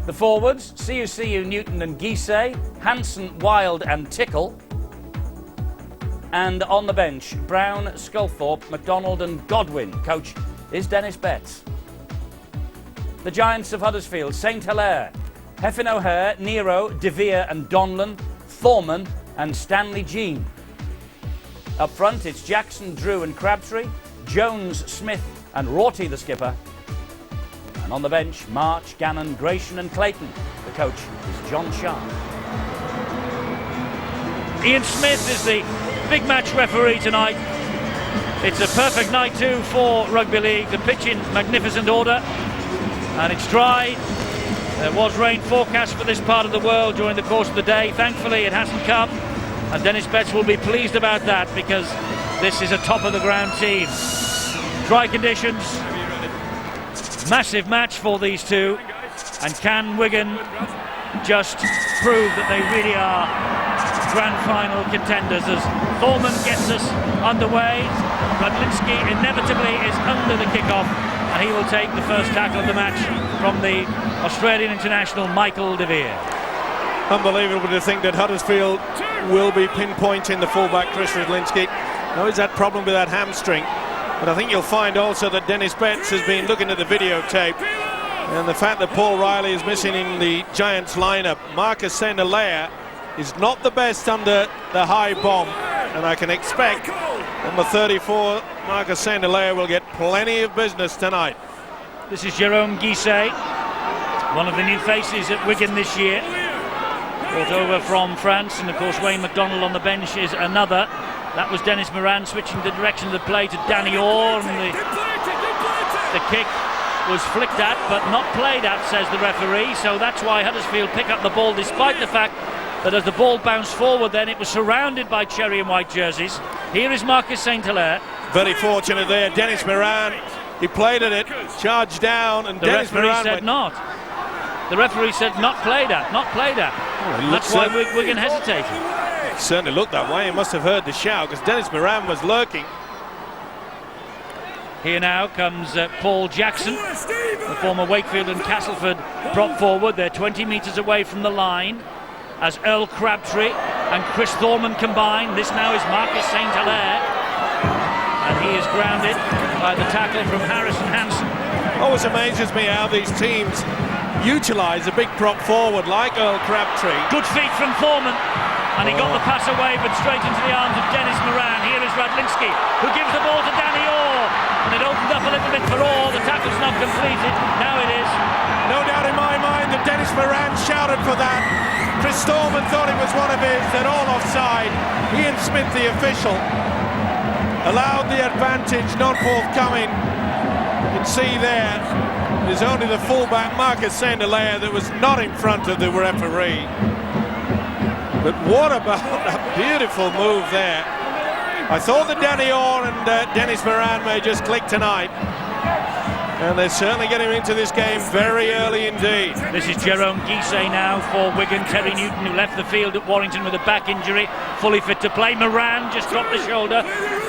The forwards, CUCU, Newton and Gise, Hanson, Wild and Tickle. And on the bench, Brown, Sculthorpe, MacDonald and Godwin. Coach is Dennis Betts. The Giants of Huddersfield, St Hilaire, Heffin O'Hare, Nero, De Vere and Donlan, Thorman and Stanley Jean. Up front, it's Jackson, Drew and Crabtree, Jones, Smith and Rorty the skipper. And on the bench, March, Gannon, Gratian and Clayton. The coach is John Sharp. Ian Smith is the big match referee tonight. It's a perfect night too for rugby league. The pitch in magnificent order and it's dry. There was rain forecast for this part of the world during the course of the day. Thankfully it hasn't come, and Dennis Betts will be pleased about that because this is a top of the ground team. Dry conditions, massive match for these two, and can Wigan just prove that they really are grand final contenders as Thorman gets us underway. Radlinski inevitably is under the kick-off and he will take the first tackle of the match from the Australian international Michael De Vere. Unbelievable to think that Huddersfield will be pinpointing the fullback Chris Radlinski. Now he's had problem with that hamstring, but I think you'll find also that Dennis Betts has been looking at the videotape, and the fact that Paul Riley is missing in the Giants lineup. Marcus St Hilaire is not the best under the high bomb, and I can expect number 34 Marcus St Hilaire will get plenty of business tonight. This is Jerome Gise, one of the new faces at Wigan this year, brought over from France, and of course Wayne MacDonald on the bench is another. That was Dennis Moran switching the direction of the play to Danny Orr, and the kick was flicked at but not played at, says the referee, so that's why Huddersfield pick up the ball, despite the fact that as the ball bounced forward then it was surrounded by cherry and white jerseys. Here is Marcus St Hilaire. Very fortunate there, Dennis Moran, he played at it, charged down, and the Dennis referee Moran said not. The referee said not played at, not played at. Oh, that's why Wigan hesitated. It certainly looked that way. He must have heard the shout because Dennis Moran was lurking. Here now comes Paul Jackson, the former Wakefield and Castleford prop forward. They're 20 metres away from the line as Earl Crabtree and Chris Thorman combine. This now is Marcus St Hilaire, and he is grounded by the tackle from Harrison Hansen. Always amazes me how these teams utilise a big prop forward like Earl Crabtree. Good feet from Thorman, and he got the pass away but straight into the arms of Dennis Moran. Here is Radlinski, who gives the ball to Danny Orr, and it opened up a little bit for Orr. The tackle's not completed. Now it is. No doubt in my mind that Dennis Moran shouted for that. Chris Thorman thought it was one of his. They're all offside. Ian Smith, the official, allowed the advantage not forthcoming. You can see there, there's only the fullback Marcus St Hilaire that was not in front of the referee. But what about a beautiful move there. I thought that Danny Orr and Dennis Moran may just click tonight, and they're certainly getting into this game very early indeed. This is Jerome Gise now for Wigan. Terry Newton, who left the field at Warrington with a back injury, fully fit to play. Moran just dropped the shoulder.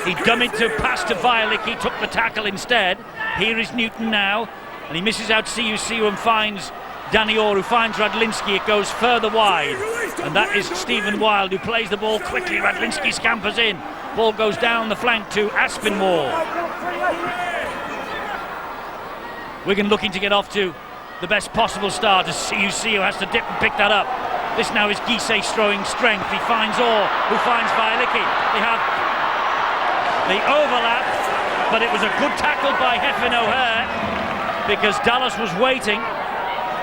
He dummied to pass to Violik. He took the tackle instead. Here is Newton now, and he misses out CUCU and finds Danny Orr, who finds Radlinski. It goes further wide, and that is Stephen Wild, who plays the ball quickly. Radlinski scampers in. Ball goes down the flank to Aspinwall. Wigan looking to get off to the best possible start as CUCU has to dip and pick that up. This now is Gise throwing strength. He finds Orr, who finds Violicki. They have the overlap, but it was a good tackle by Heffin O'Hare because Dallas was waiting.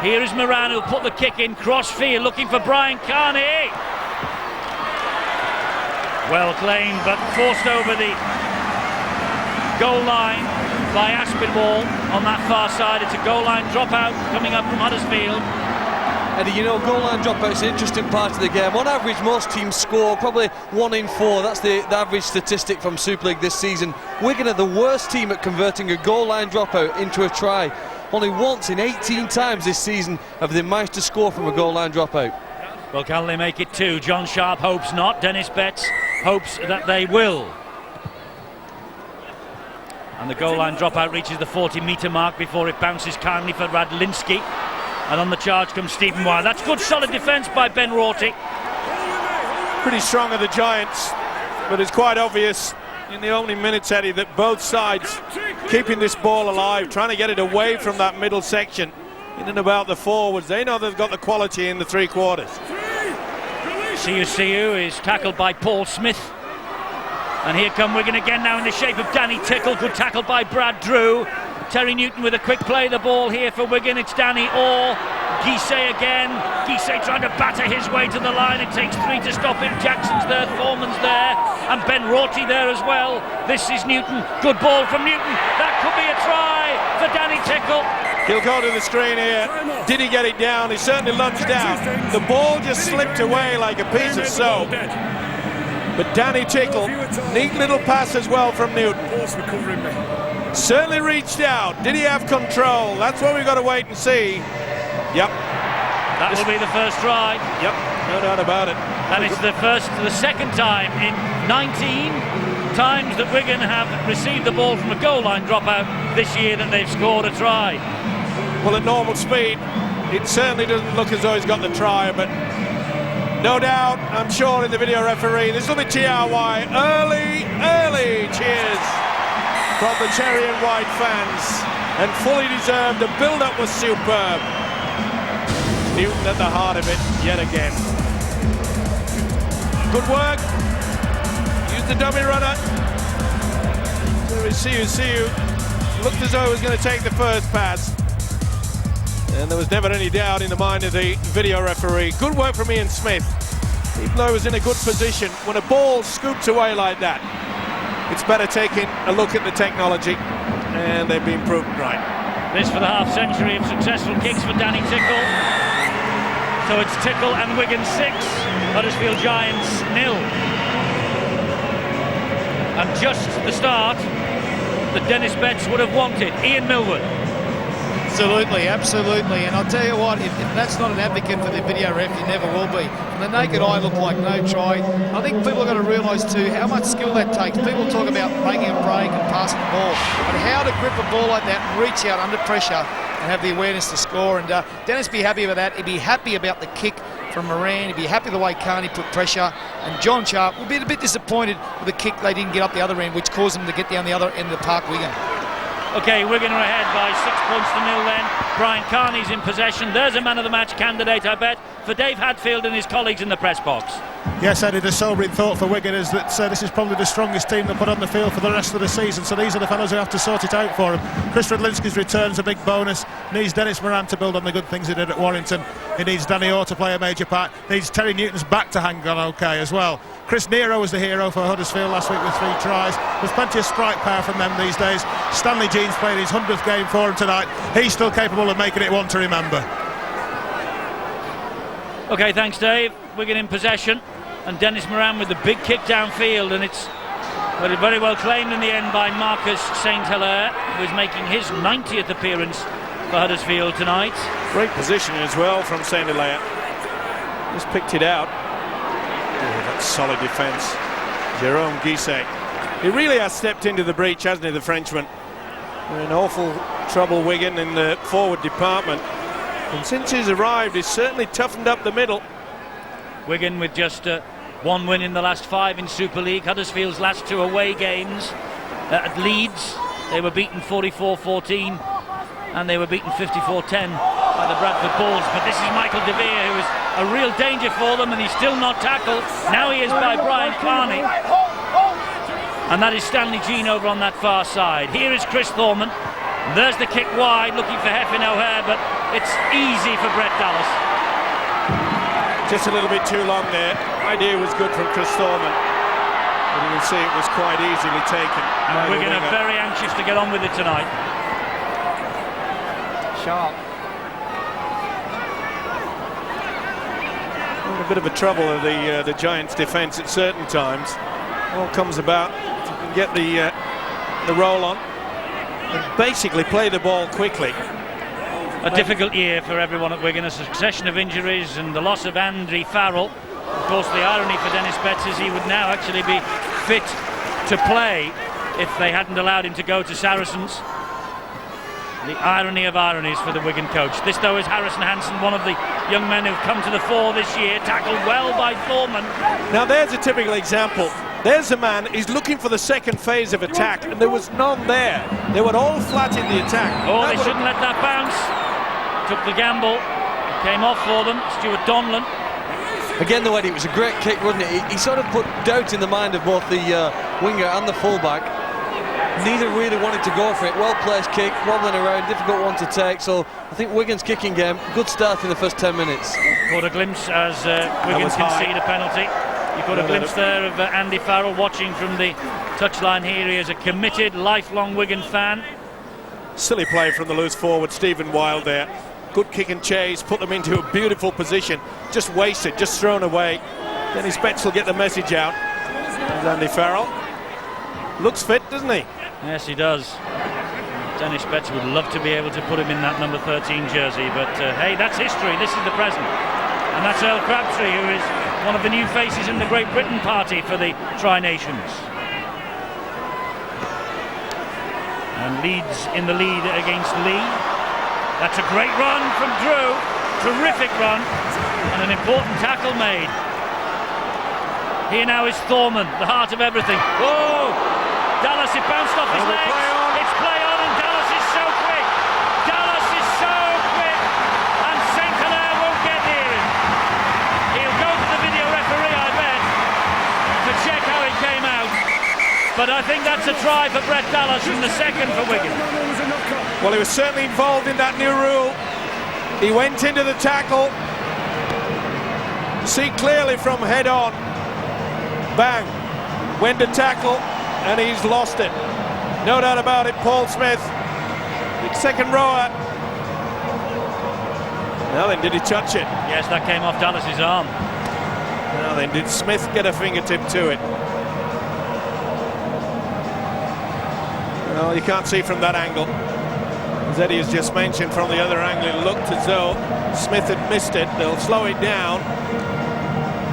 Here is Moran, who'll put the kick in cross field, looking for Brian Carney. Well claimed, but forced over the goal line by Aspinwall on that far side. It's a goal line dropout coming up from Huddersfield. And you know, goal line dropout is an interesting part of the game. On average, most teams score probably 1 in 4. That's the average statistic from Super League this season. Wigan are the worst team at converting a goal line dropout into a try. Only once in 18 times this season have they managed to score from a goal line dropout. Well, can they make it 2? John Sharp hopes not. Dennis Betts hopes that they will. And the goal line dropout reaches the 40-metre mark before it bounces kindly for Radlinski. And on the charge comes Stephen Wire. That's good solid defence by Ben Rorty. Pretty strong of the Giants, but it's quite obvious in the opening minutes, Eddie, that both sides keeping this ball alive, trying to get it away from that middle section in and about the forwards. They know they've got the quality in the three quarters. Siu is tackled by Paul Smith. And here come Wigan again now in the shape of Danny Tickle. Good tackle by Brad Drew. Terry Newton with a quick play the ball here for Wigan. It's Danny Orr. Guisset again. Guisset trying to batter his way to the line. It takes three to stop him. Jackson's there, Foreman's there, and Ben Rorty there as well. This is Newton. Good ball from Newton. That could be a try for Danny Tickle. He'll go to the screen here. Did he get it down? He certainly lunged down. The ball just slipped away like a piece of soap. But Danny Tickle, neat little pass as well from Newton. Certainly reached out. Did he have control? That's what we've got to wait and see. Yep. That will be the first try. Yep, no doubt about it. And it's the second time in 19 times that Wigan have received the ball from a goal line dropout this year that they've scored a try. Well, at normal speed, it certainly doesn't look as though he's got the try, but no doubt, I'm sure in the video referee, this will be TRY. Early cheers from the cherry and white fans, and fully deserved. The build-up was superb. Newton at the heart of it yet again. Good work. Use the dummy runner. There is Siu. Looked as though he was going to take the first pass. And there was never any doubt in the mind of the video referee. Good work from Ian Smith. Even though he was in a good position, when a ball scoops away like that, it's better taking a look at the technology, and they've been proven right. This for the half-century of successful kicks for Danny Tickle. So it's Tickle and Wigan 6, Huddersfield Giants 0. And just the start that Dennis Betts would have wanted. Ian Millwood. Absolutely. And I'll tell you what, if that's not an advocate for the video ref, you never will be. From the naked eye, looked like no try. I think people have got to realise too how much skill that takes. People talk about making a break and passing the ball, but how to grip a ball like that and reach out under pressure and have the awareness to score. And Dennis be happy with that. He'd be happy about the kick from Moran. He'd be happy the way Carney put pressure. And John Sharp will be a bit disappointed with the kick they didn't get up the other end, which caused them to get down the other end of the park, Wigan. OK, Wigan are ahead by 6 points to 0 then. Brian Carney's in possession. There's a man of the match candidate, I bet, for Dave Hadfield and his colleagues in the press box. Yes, Eddie, the sobering thought for Wigan is that this is probably the strongest team they'll put on the field for the rest of the season, so these are the fellows who have to sort it out for him. Chris Radlinski's return's a big bonus. Needs Dennis Moran to build on the good things he did at Warrington. He needs Danny Orr to play a major part. Needs Terry Newton's back to hang on OK as well. Chris Nero was the hero for Huddersfield last week with 3 tries. There's plenty of strike power from them these days. Stanley Jean's playing his 100th game for him tonight. He's still capable of making it one to remember. OK, thanks Dave. Wigan in possession, and Dennis Moran with the big kick downfield, and it's very well claimed in the end by Marcus St Hilaire, who is making his 90th appearance for Huddersfield tonight. Great positioning as well from St Hilaire. Just picked it out. That's solid defence. Jerome Guisset. He really has stepped into the breach, hasn't he, the Frenchman? We're in awful trouble, Wigan, in the forward department. And since he's arrived, he's certainly toughened up the middle. Wigan with just 1 win in the last 5 in Super League. Huddersfield's last 2 away games at Leeds. They were beaten 44-14 and they were beaten 54-10 by the Bradford Bulls. But this is Michael De Vere, who is a real danger for them, and he's still not tackled. Now he is by Brian Carney. And that is Stanley Jean over on that far side. Here is Chris Thorman. There's the kick wide, looking for Heffin O'Hare, but it's easy for Brett Dallas. Just a little bit too long there. Idea was good from Chris Thorman, but you can see it was quite easily taken. And we're going to be very anxious to get on with it tonight. Sharp. A bit of a trouble of the Giants' defence at certain times. All comes about if you can get the roll on and basically play the ball quickly. A difficult year for everyone at Wigan, a succession of injuries and the loss of Andy Farrell. Of course, the irony for Dennis Betts is he would now actually be fit to play if they hadn't allowed him to go to Saracens. The irony of ironies for the Wigan coach. This, though, is Harrison Hansen, one of the young men who've come to the fore this year, tackled well by Thorman. Now there's a typical example. There's a man, he's looking for the second phase of attack, and there was none there. They were all flat in the attack. Oh, they shouldn't let that bounce. Took the gamble. Came off for them, Stuart Donlan. Again, though, Eddie, it was a great kick, wasn't it? He sort of put doubt in the mind of both the winger and the fullback. Neither really wanted to go for it. Well-placed kick, wobbling around, difficult one to take. So I think Wigan's kicking game, good start in the first 10 minutes. Caught a glimpse as Wigan concede a penalty. You got a glimpse there of Andy Farrell watching from the touchline here. He is a committed, lifelong Wigan fan. Silly play from the loose forward, Stephen Wild there. Good kick and chase, put them into a beautiful position. Just wasted, just thrown away. Dennis Betts will get the message out. There's Andy Farrell. Looks fit, doesn't he? Yes, he does. Dennis Betts would love to be able to put him in that number 13 jersey, but hey, that's history. This is the present. And that's Earl Crabtree, who is one of the new faces in the Great Britain party for the Tri-Nations. And Leeds in the lead against Lee. That's a great run from Drew. Terrific run. And an important tackle made. Here now is Thorman, the heart of everything. Whoa! Dallas, it bounced off his legs. It's play on, and Dallas is so quick. Dallas is so quick. And St. Hilaire won't get near him. He'll go to the video referee, I bet, to check how it came out. But I think that's a try for Brett Dallas from the second for Wigan. Well, he was certainly involved in that new rule. He went into the tackle. See clearly from head on. Bang. Went to tackle, and he's lost it. No doubt about it, Paul Smith. The second rower. Now then, did he touch it? Yes, that came off Dallas's arm. Now then, did Smith get a fingertip to it? Well, you can't see from that angle. As Eddie has just mentioned, from the other angle, it looked as though Smith had missed it. They'll slow it down.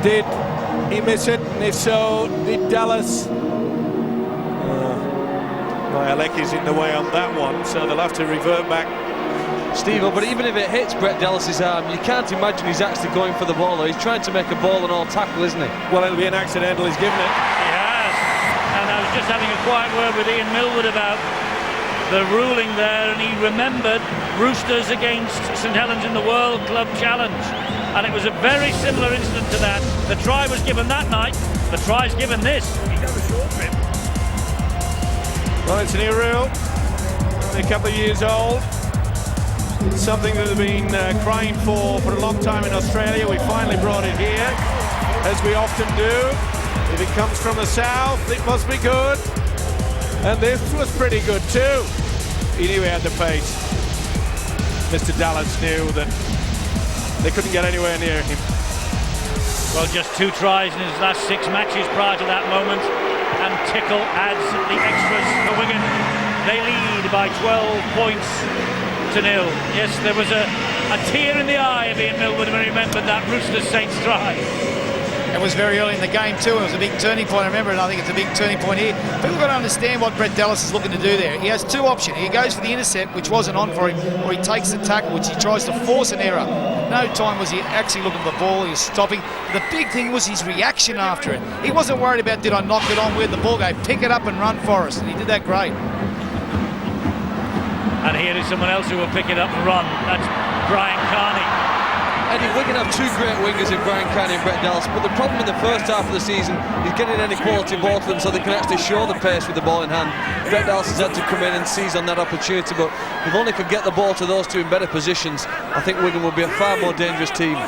Did he miss it? And if so, did Dallas? Alecki's in the way on that one, so they'll have to revert back. Steve, but even if it hits Brett Dallas's arm, you can't imagine he's actually going for the ball, though. He's trying to make a ball and all tackle, isn't he? Well, it'll be an accidental, he's given it. He has. And I was just having a quiet word with Ian Millwood about the ruling there, and he remembered Roosters against St Helens in the World Club Challenge. And it was a very similar incident to that. The try was given that night. The try's given this. Well, it's a new rule. Only a couple of years old. It's something that they've been crying for a long time in Australia. We finally brought it here, as we often do. If it comes from the south, it must be good. And this was pretty good too. He knew he had the pace. Mr. Dallas knew that they couldn't get anywhere near him. Well, just 2 tries in his last 6 matches prior to that moment, and Tickle adds the extras for Wigan. They lead by 12 points to 0. Yes, there was a tear in the eye of Ian Millwood when he remembered that Roosters Saints try. It was very early in the game too. It was a big turning point. I remember it. I think it's a big turning point here. People got to understand what Brett Dallas is looking to do there. He has 2 options. He goes for the intercept, which wasn't on for him, or he takes the tackle, which he tries to force an error. No time was he actually looking for the ball. He was stopping. The big thing was his reaction after it. He wasn't worried about, did I knock it on, where'd the ball go? Pick it up and run for us. And he did that great. And here is someone else who will pick it up and run. That's Brian Carney. Eddie, Wigan have 2 great wingers in Brian Carney and Brett Dallas, but the problem in the first half of the season is getting any quality ball to them so they can actually show the pace with the ball in hand. Brett Dallas has had to come in and seize on that opportunity, but if only could get the ball to those 2 in better positions, I think Wigan will be a far more dangerous team.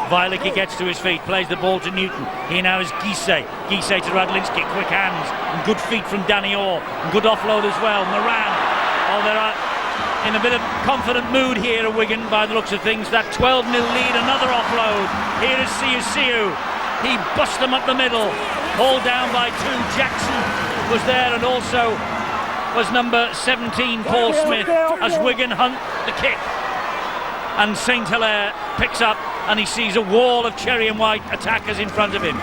Vilicki gets to his feet, plays the ball to Newton. Here now is Gise. Gise to Radlinski, quick hands, and good feet from Danny Orr, and good offload as well. Moran, they're in a bit of confident mood here at Wigan by the looks of things. That 12-0 lead, another offload. Here is Siu. He busts them up the middle, hauled down by 2. Jackson was there, and also was number 17, Paul Smith, as Wigan hunt the kick. And St Hilaire picks up, and he sees a wall of cherry and white attackers in front of him.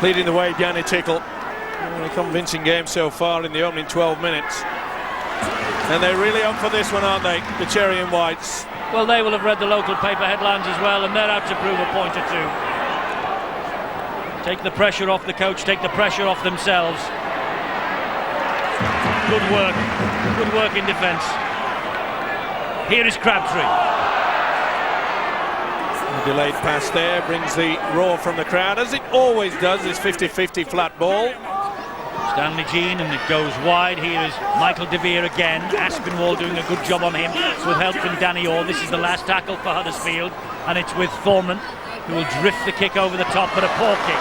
Leading the way, Danny Tickle. A convincing game so far in the opening 12 minutes. And they're really up for this one, aren't they? The Cherry and Whites. Well, they will have read the local paper headlines as well, and they're out to prove a point or two. Take the pressure off the coach, take the pressure off themselves. Good work in defence. Here is Crabtree. The delayed pass there brings the roar from the crowd, as it always does, this 50-50 flat ball. Stanley Jean, and it goes wide. Here is Michael De Beer again. Aspinwall doing a good job on him with help from Danny Orr. This is the last tackle for Huddersfield, and it's with Thorman, who will drift the kick over the top, but a poor kick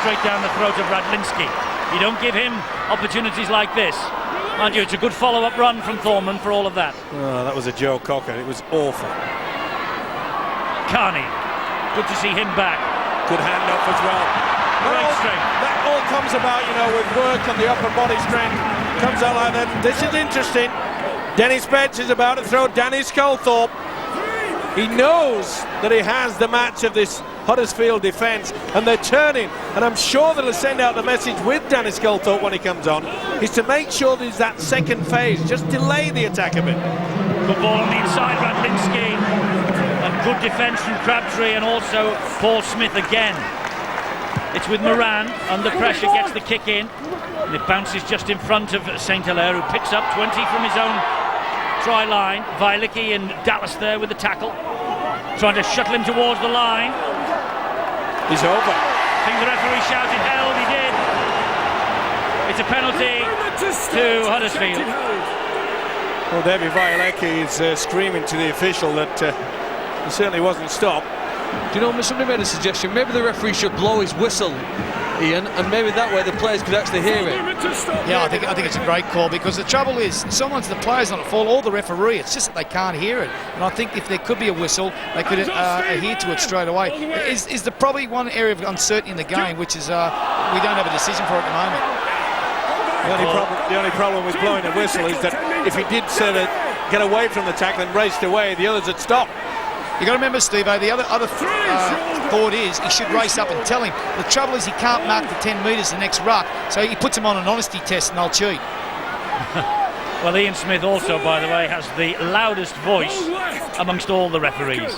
straight down the throat of Radlinski. You don't give him opportunities like this. Mind you, it's a good follow-up run from Thorman for all of that. Oh, that was a Joe Cocker. It was awful. Carney, good to see him back. Good hand-off as well. Great strength. That all comes about, you know, with work on the upper body strength. Comes out like that. This is interesting. Dennis Betts is about to throw Danny Sculthorpe. He knows that he has the match of this Huddersfield defence, and they're turning, and I'm sure they'll send out the message with Danny Sculthorpe when he comes on, is to make sure there's that second phase, just delay the attack a bit. Good ball on the inside, Radlinski, and good defence from Crabtree, and also Paul Smith again. It's with Moran, under pressure, gets the kick in, and it bounces just in front of St. Hilaire, who picks up 20 from his own try line. Vailicki and Dallas there with the tackle, trying to shuttle him towards the line. He's over. I think the referee shouted held, he did. It's a penalty to Huddersfield. Well, David Vailicki is screaming to the official that he certainly wasn't stopped. Do you know, somebody made a suggestion, maybe the referee should blow his whistle, Ian, and maybe that way the players could actually hear it. Yeah, I think it's a great call, because the trouble is, the players not at fault, or the referee. It's just that they can't hear it. And I think if there could be a whistle, they could adhere to it straight away. Is the probably one area of uncertainty in the game, which is we don't have a decision for it at the moment. The only problem with blowing a whistle is that if he did sort of get away from the tackle and raced away, the others had stopped. You got to remember, Steve, the other thought is he should race up and tell him. The trouble is he can't mark the 10 metres the next ruck, so he puts him on an honesty test and they'll cheat. Well, Ian Smith also, by the way, has the loudest voice amongst all the referees.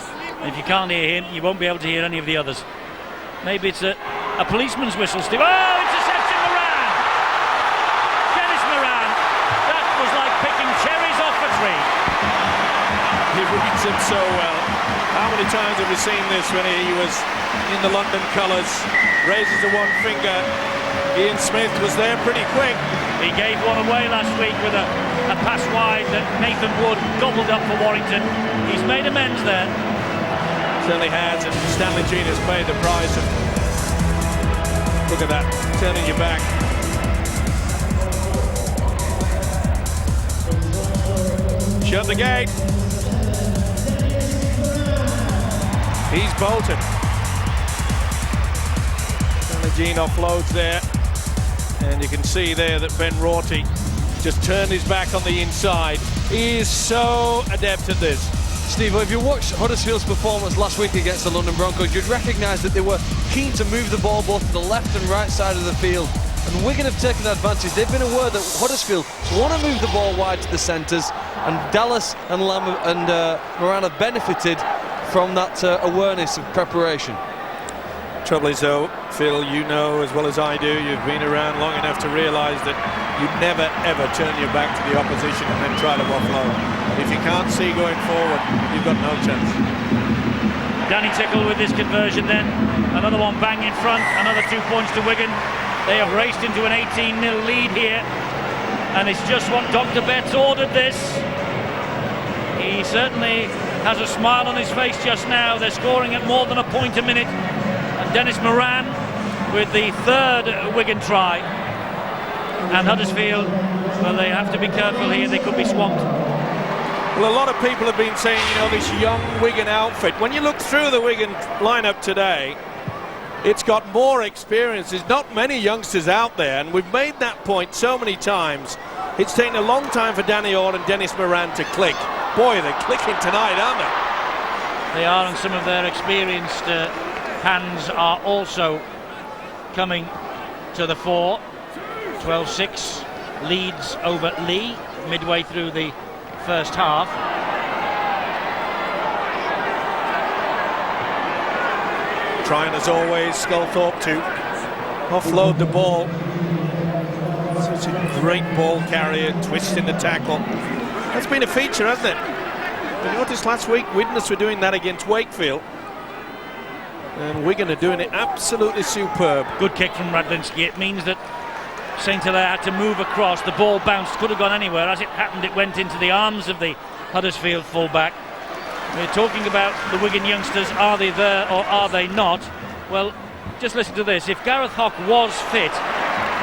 If you can't hear him, you won't be able to hear any of the others. Maybe it's a policeman's whistle, Steve. Oh, interception, Moran! Dennis Moran! That was like picking cherries off a tree. He reads him so well. How many times have we seen this when he was in the London colours? Raises the one finger. Ian Smith was there pretty quick. He gave one away last week with a pass wide that Nathan Wood gobbled up for Warrington. He's made amends there. Certainly has, and Stanley Jean has paid the price of... Look at that, turning your back. Shut the gate. He's bolted. Stanley Jean offloads there. And you can see there that Ben Rorty just turned his back on the inside. He is so adept at this. Steve, if you watched Huddersfield's performance last week against the London Broncos, you'd recognise that they were keen to move the ball both to the left and right side of the field. And Wigan have taken advantage. They've been aware that Huddersfield want to move the ball wide to the centres, and Dallas and Lamb and Moran have benefited from that awareness of preparation. Trouble is though, Phil, you know as well as I do, you've been around long enough to realise that you never ever turn your back to the opposition and then try to offload. If you can't see going forward, you've got no chance. Danny Tickle with this conversion then. Another one bang in front, another 2 points to Wigan. They have raced into an 18-0 lead here, and it's just what Dr. Betts ordered this. He certainly has a smile on his face just now. They're scoring at more than a point a minute. And Dennis Moran with the third Wigan try. And Huddersfield, well, they have to be careful here. They could be swamped. Well, a lot of people have been saying, you know, this young Wigan outfit. When you look through the Wigan lineup today, it's got more experience. There's not many youngsters out there, and we've made that point so many times. It's taken a long time for Danny Orr and Dennis Moran to click. Boy, they're clicking tonight, aren't they? They are, and some of their experienced hands are also coming to the fore. 12-6 leads over Lee. midway through the first half. Trying as always, Sculthorpe to offload the ball. Such a great ball carrier, twist in the tackle. That's been a feature, hasn't it? You noticed last week Widnes were doing that against Wakefield. And Wigan are doing it absolutely superb. Good kick from Radlinski. It means that St Hilaire had to move across. The ball bounced, could have gone anywhere. As it happened, it went into the arms of the Huddersfield fullback. We're talking about the Wigan youngsters. Are they there or are they not? Well, just listen to this. If Gareth Hock was fit,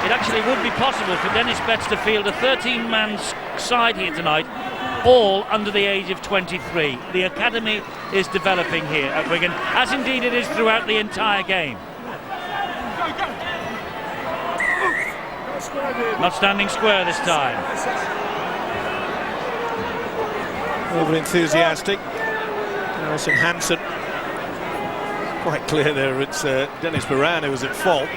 it actually would be possible for Dennis Betts to field a 13-man side here tonight, all under the age of 23. The academy is developing here at Wigan, as indeed it is throughout the entire game. Not standing square this time. Over enthusiastic. Harrison Hansen. Quite clear there, it's Dennis Moran who was at fault.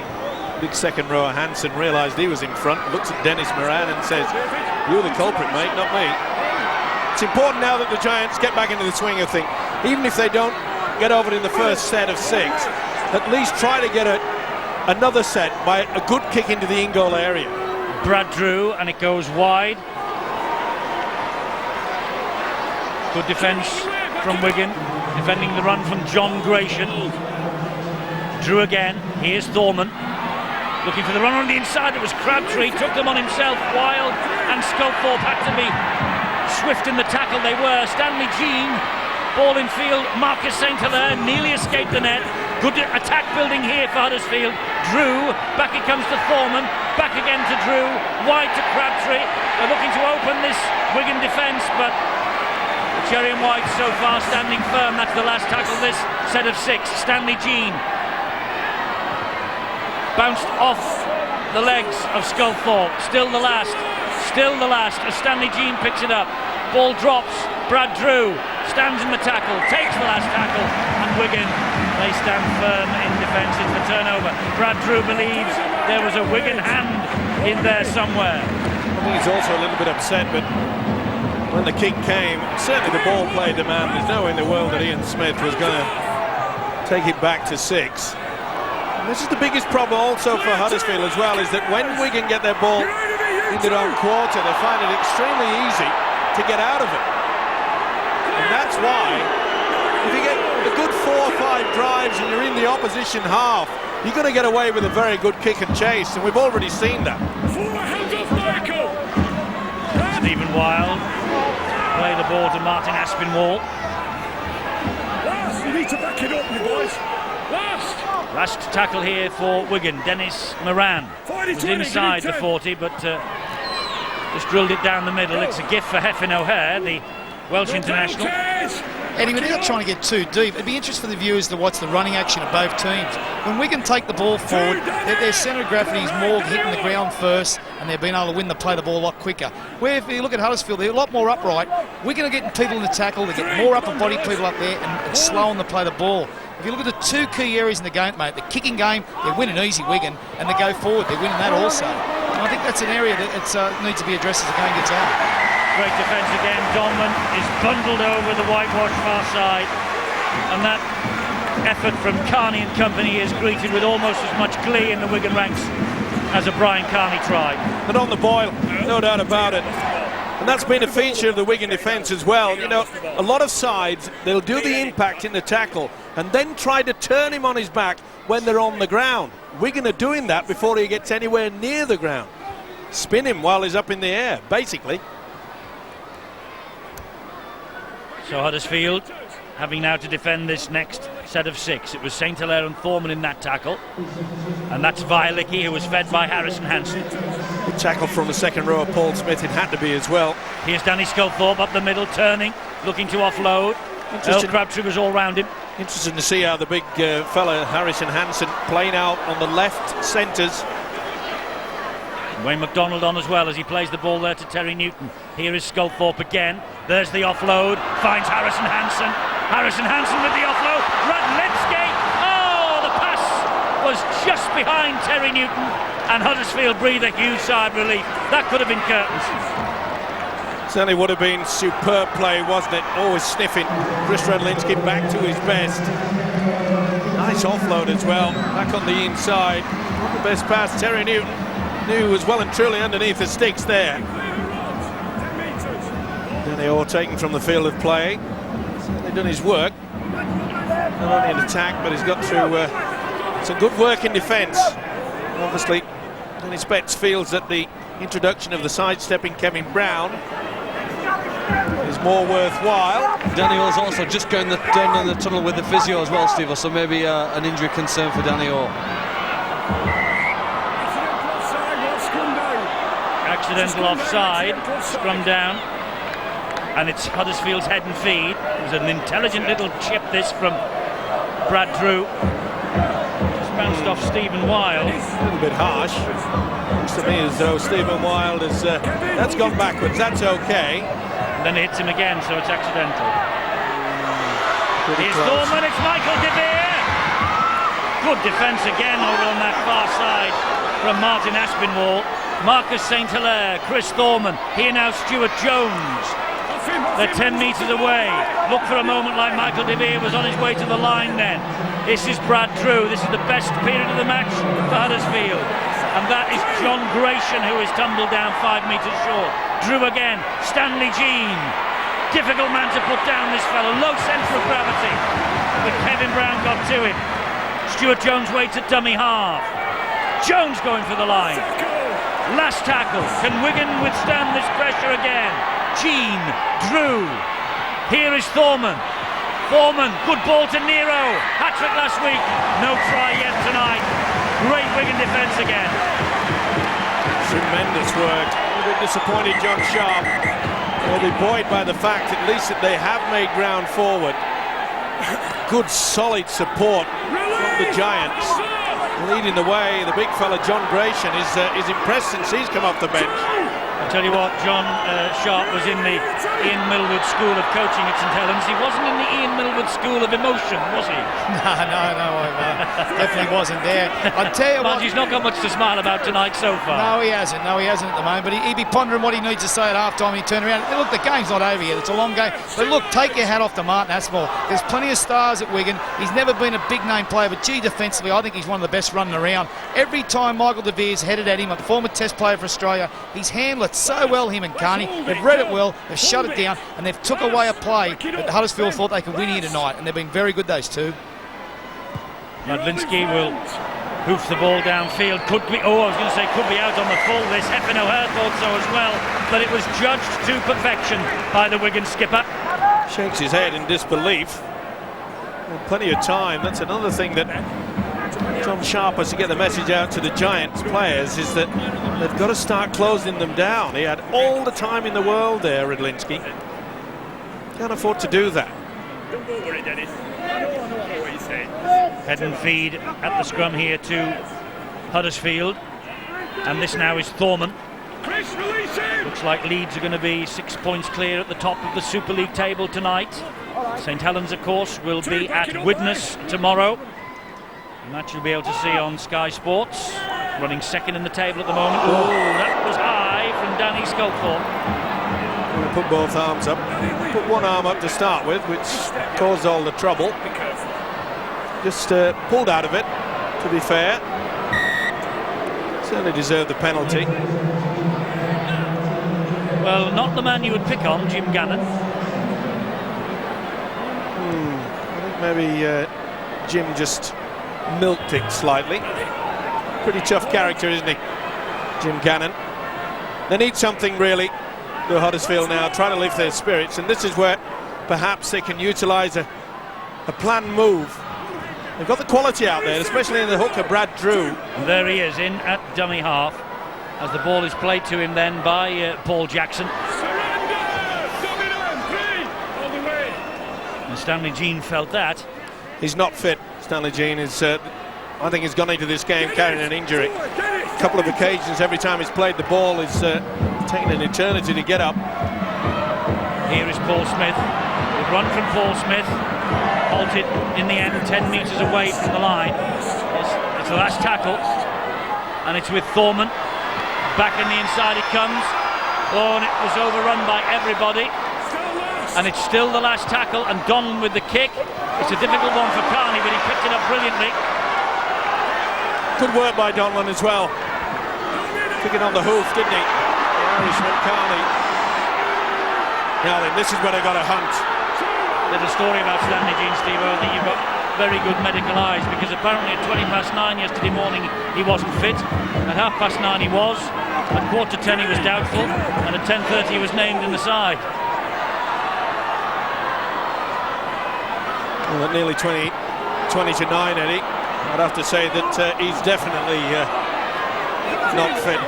Big second rower Hansen realised he was in front, looks at Dennis Moran and says, "You're the culprit, mate, not me." It's important now that the Giants get back into the swing of things. Even if they don't get over it in the first set of 6, at least try to get another set by a good kick into the in-goal area. Brad Drew, and it goes wide. Good defence from Wigan, defending the run from John Gratian. Drew again, here's Thorman, looking for the run on the inside. It was Crabtree, took them on himself. Wild and Sculthorpe had to be swift in the tackle. They were. Stanley Jean, ball in field. Marcus St Hilaire nearly escaped the net. Good attack building here for Huddersfield. Drew, back it comes to Thorman, back again to Drew, wide to Crabtree. They're looking to open this Wigan defence, but Cherry and White so far standing firm. That's the last tackle this set of 6. Stanley Jean bounced off the legs of Sculthorpe. Still the last as Stanley Jean picks it up. Ball drops. Brad Drew stands in the tackle, takes the last tackle, and Wigan, they stand firm in defence. It's the turnover. Brad Drew believes there was a Wigan hand in there somewhere. I think he's also a little bit upset, but when the kick came, certainly the ball played the man. There's no way in the world that Ian Smith was going to take it back to 6. And this is the biggest problem also for Huddersfield as well, is that when Wigan get their ball in their own quarter, they find it extremely easy to get out of it. And that's why, if you get a good 4 or 5 drives and you're in the opposition half, you're going to get away with a very good kick and chase, and we've already seen that. Stephen Wild play the ball to Martin Aspinwall. You need to back it up, you boys. Last tackle here for Wigan. Dennis Moran was inside the 40, but just drilled it down the middle. It's a gift for Hefin O'Hare, the Welsh international. Eddie, without trying to get too deep, it'd be interesting for the viewers to watch the running action of both teams. When Wigan take the ball forward, their centre of gravity is more hitting the ground first, and they're being able to win the play the ball a lot quicker. Where if you look at Huddersfield, they're a lot more upright. Wigan are getting people in the tackle, they get more upper body people up there and slowing the play the ball. If you look at the 2 key areas in the game, mate, the kicking game, they're winning easy, Wigan, and they go forward, they're winning that also. And I think that's an area that needs to be addressed as the game gets out. Great defence again. Donman is bundled over the whitewash far side, and that effort from Carney and company is greeted with almost as much glee in the Wigan ranks as a Brian Carney try. And on the boil, no doubt about it. And that's been a feature of the Wigan defence as well. You know, a lot of sides, they'll do the impact in the tackle and then try to turn him on his back when they're on the ground. Wigan are doing that before he gets anywhere near the ground. Spin him while he's up in the air, basically. So Huddersfield having now to defend this next set of 6. It was St Hilaire and Thorman in that tackle, and that's Vialicki, who was fed by Harrison Hansen. Good tackle from the second row of Paul Smith. It had to be as well. Here's Danny Sculthorpe up the middle, turning, looking to offload. Earl Crabtree was all round him. Interesting to see how the big fella Harrison Hansen playing out on the left centres. Wayne MacDonald on as well as he plays the ball there to Terry Newton. Here is Sculthorpe again. There's the offload. Finds Harrison Hansen. Harrison Hansen with the offload. Radlinski. Oh, the pass was just behind Terry Newton, and Huddersfield breathe a huge sigh of relief. That could have been curtains. Certainly would have been superb play, wasn't it? Always sniffing Chris Redlinski back to his best. Nice offload as well, back on the inside. Not the best pass. Terry Newton was well and truly underneath the sticks there. Danny Orr taken from the field of play. Certainly done his work. Not only in attack, but he's got through some good work in defence. Obviously, Danny Spetz feels that the introduction of the sidestepping Kevin Brown is more worthwhile. Danny Orr's also just going down in the tunnel with the physio as well, Steve, so maybe an injury concern for Danny Orr. Accidental offside, scrum down, and it's Huddersfield's head and feed. It was an intelligent little chip this from Brad Drew. Just bounced off Stephen Wild. A little bit harsh. Looks to me as though Stephen Wild has that's gone backwards. That's okay. And then it hits him again, so it's accidental. Here's close. Thorman, it's Michael De Beer. Good defence again over on that far side from Martin Aspinwall. Marcus St. Hilaire, Chris Thorman, here now Stuart Jones. They're 10 metres away. Look for a moment like Michael De Beer was on his way to the line then. This is Brad Drew. This is the best period of the match for Huddersfield. And that is John Gratian, who is tumbled down 5 metres short. Drew again, Stanley Jean. Difficult man to put down, this fellow. Low centre of gravity. But Kevin Brown got to him. Stuart Jones waits at dummy half. Jones going for the line. Last tackle. Can Wigan withstand this pressure again? Jean, Drew. Here is Thorman. Thorman, good ball to Nero. Hat-trick last week. No try yet tonight. Great Wigan defence again. Tremendous work. A bit disappointed, John Sharp. Will be buoyed by the fact at least that they have made ground forward. Good solid support from the Giants. Leading the way, the big fella John Gratian is impressed since he's come off the bench. I tell you what, John Sharp was in the Ian Millwood School of Coaching at St Helens. He wasn't in the Ian Millwood School of Emotion, was he? No, definitely wasn't there. I'll tell you what, he's not got much to smile about tonight so far. No, he hasn't at the moment, but he'd be pondering what he needs to say at half-time. He turned around. Look, the game's not over yet. It's a long game. But look, take your hat off to Martin Aspinwall. There's plenty of stars at Wigan. He's never been a big-name player, but gee, defensively, I think he's one of the best running around. Every time Michael De Beer's headed at him, a former Test player for Australia, he's handled it so well, him and Carney. They've read it well, they've shut it down, and they've took away a play that Huddersfield thought they could win here tonight, and they've been very good, those two. Madlinski will hoof the ball downfield. Could be out on the full. This Hefin O'Hare thought so as well, but it was judged to perfection by the Wigan skipper. Shakes his head in disbelief. Well, plenty of time. That's another thing that John Sharp has to get the message out to the Giants players, is that they've got to start closing them down. He had all the time in the world there, Redlinski. Can't afford to do that. Don't go worry, Dennis. I know what you're saying. Head and feed at the scrum here to Huddersfield. And this now is Thorman. Looks like Leeds are going to be 6 points clear at the top of the Super League table tonight. St Helens, of course, will be at Widnes tomorrow. A match you'll be able to see on Sky Sports. Running second in the table at the moment. Oh, that was high from Danny Sculthorpe. Put both arms up. Put one arm up to start with, which caused all the trouble. Just pulled out of it, to be fair. Certainly deserved the penalty. Well, not the man you would pick on, Jim Gannon. I think maybe Jim just milked it slightly. Pretty tough character, isn't he, Jim Gannon? They need something really, the Huddersfield now, trying to lift their spirits, and this is where perhaps they can utilise a planned move. They've got the quality out there, especially in the hooker, Brad Drew. There he is, in at dummy half, as the ball is played to him then by Paul Jackson. And Stanley Jean felt that. He's not fit. Stanley Jean is, I think he's gone into this game carrying an injury. A couple of occasions, every time he's played the ball, is taking an eternity to get up. Here is Paul Smith. Good run from Paul Smith. Halted in the end 10 metres away from the line. It's the last tackle, and it's with Thorman. Back in the inside he comes. Oh, and it was overrun by everybody. And it's still the last tackle, and Donlan with the kick. It's a difficult one for Carney, but he picked it up brilliantly. Good work by Donlan as well. Took it on the hoof, didn't he? The Irishman, Carney. Now then, this is where they got a hunt. There's a story about Stanley Jean, Steve. I think you've got very good medical eyes, because apparently at 9:20 yesterday morning he wasn't fit. At 9:30 he was. At 9:45 he was doubtful, and at 10:30 he was named in the side. Well, at nearly 20 to 9, Eddie, I'd have to say that he's definitely not fit.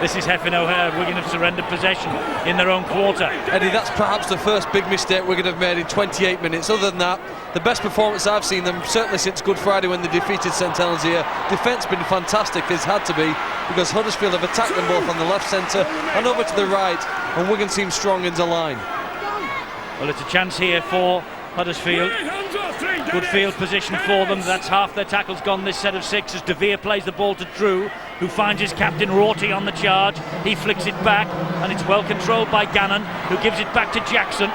This is Heffin O'Hare. Wigan have surrendered possession in their own quarter. Eddie, that's perhaps the first big mistake Wigan have made in 28 minutes. Other than that, the best performance I've seen them, certainly since Good Friday when they defeated St Helens here. Defence been fantastic, it's had to be, because Huddersfield have attacked them both on the left centre and over to the right, and Wigan seems strong in the line. Well, it's a chance here for Huddersfield. Good field position for them. That's half their tackles gone this set of 6 as De Vere plays the ball to Drew, who finds his captain Rorty on the charge. He flicks it back, and it's well controlled by Gannon, who gives it back to Jackson.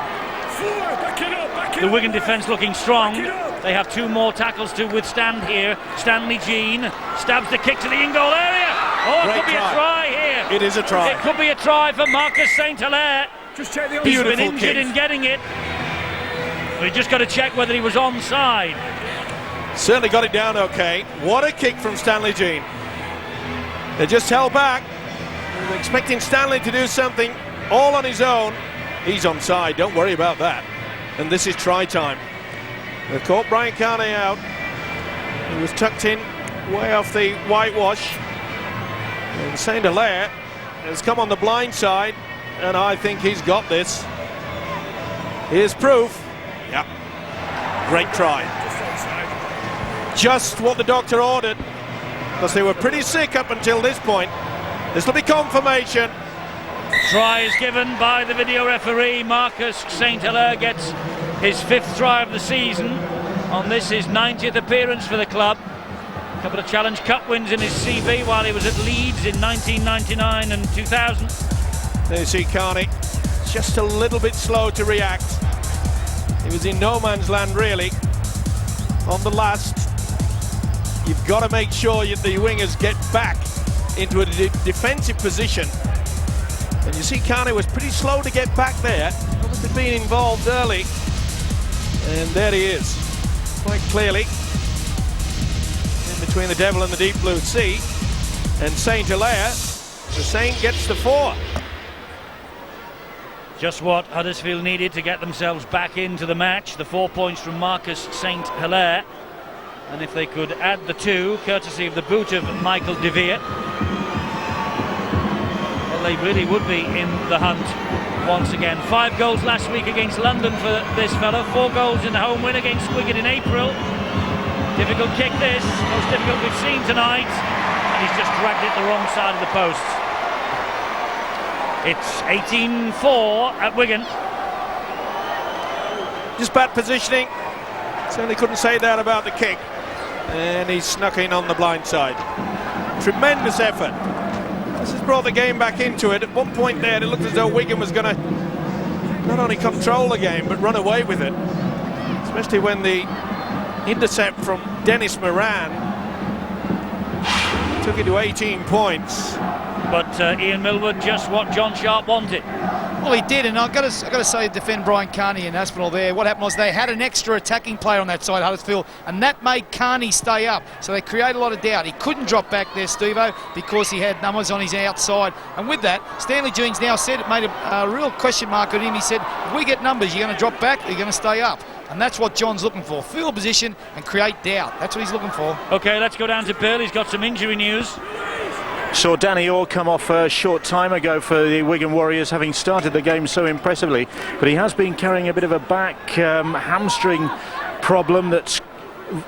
The Wigan defence looking strong. They have 2 more tackles to withstand here. Stanley Jean stabs the kick to the in-goal area. Oh, it could be a try here. It is a try. It could be a try for Marcus St Hilaire. He's been injured in getting it. We just got to check whether he was onside. Certainly got it down okay. What a kick from Stanley Jean. They just held back. They were expecting Stanley to do something all on his own. He's onside, don't worry about that. And this is try time. They've caught Brian Carney out. He was tucked in way off the whitewash. And St Hilaire has come on the blind side, and I think he's got this. Here's proof. Yep. Great try. Just what the doctor ordered, because they were pretty sick up until this point. This will be confirmation. Try is given by the video referee. Marcus St Hilaire gets his 5th try of the season on this, his 90th appearance for the club. A couple of Challenge Cup wins in his CV while he was at Leeds in 1999 and 2000. There you see Carney, just a little bit slow to react. He was in no man's land really. On the last, you've got to make sure the wingers get back into a defensive position. And you see Carney was pretty slow to get back there. Obviously being involved early. And there he is, quite clearly. In between the Devil and the Deep Blue Sea. And St Hilaire, the Saint gets the 4. Just what Huddersfield needed to get themselves back into the match. The 4 points from Marcus St Hilaire. And if they could add the 2, courtesy of the boot of Michael De Vere, well, they really would be in the hunt once again. 5 goals last week against London for this fellow. 4 goals in the home win against Wigan in April. Difficult kick this, most difficult we've seen tonight. And he's just dragged it the wrong side of the post. It's 18-4 at Wigan. Just bad positioning. Certainly couldn't say that about the kick. And he's snuck in on the blind side. Tremendous effort. This has brought the game back into it. At one point there, it looked as though Wigan was going to not only control the game, but run away with it. Especially when the intercept from Dennis Moran took it to 18 points. But Ian Millward, just what John Sharp wanted. Well, he did, and I've got to say, defend Brian Carney and Aspinall there. What happened was they had an extra attacking player on that side, Huddersfield, and that made Carney stay up. So they created a lot of doubt. He couldn't drop back there, Steve-O, because he had numbers on his outside. And with that, Stanley Jean's now said, it made a real question mark on him. He said, if we get numbers, you're going to drop back, or you're going to stay up. And that's what John's looking for, field position and create doubt. That's what he's looking for. OK, let's go down to Bill. He's got some injury news. Saw Danny Orr come off a short time ago for the Wigan Warriors, having started the game so impressively, but he has been carrying a bit of a back hamstring problem that's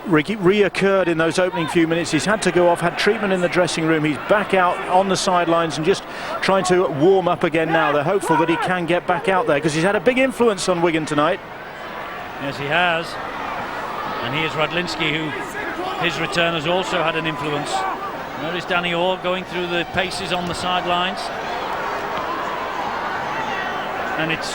reoccurred in those opening few minutes. He's had to go off, had treatment in the dressing room. He's back out on the sidelines and just trying to warm up again now. They're hopeful that he can get back out there because he's had a big influence on Wigan tonight. Yes, he has. And here's Radlinski, who his return has also had an influence. There is Danny Orr going through the paces on the sidelines. and it's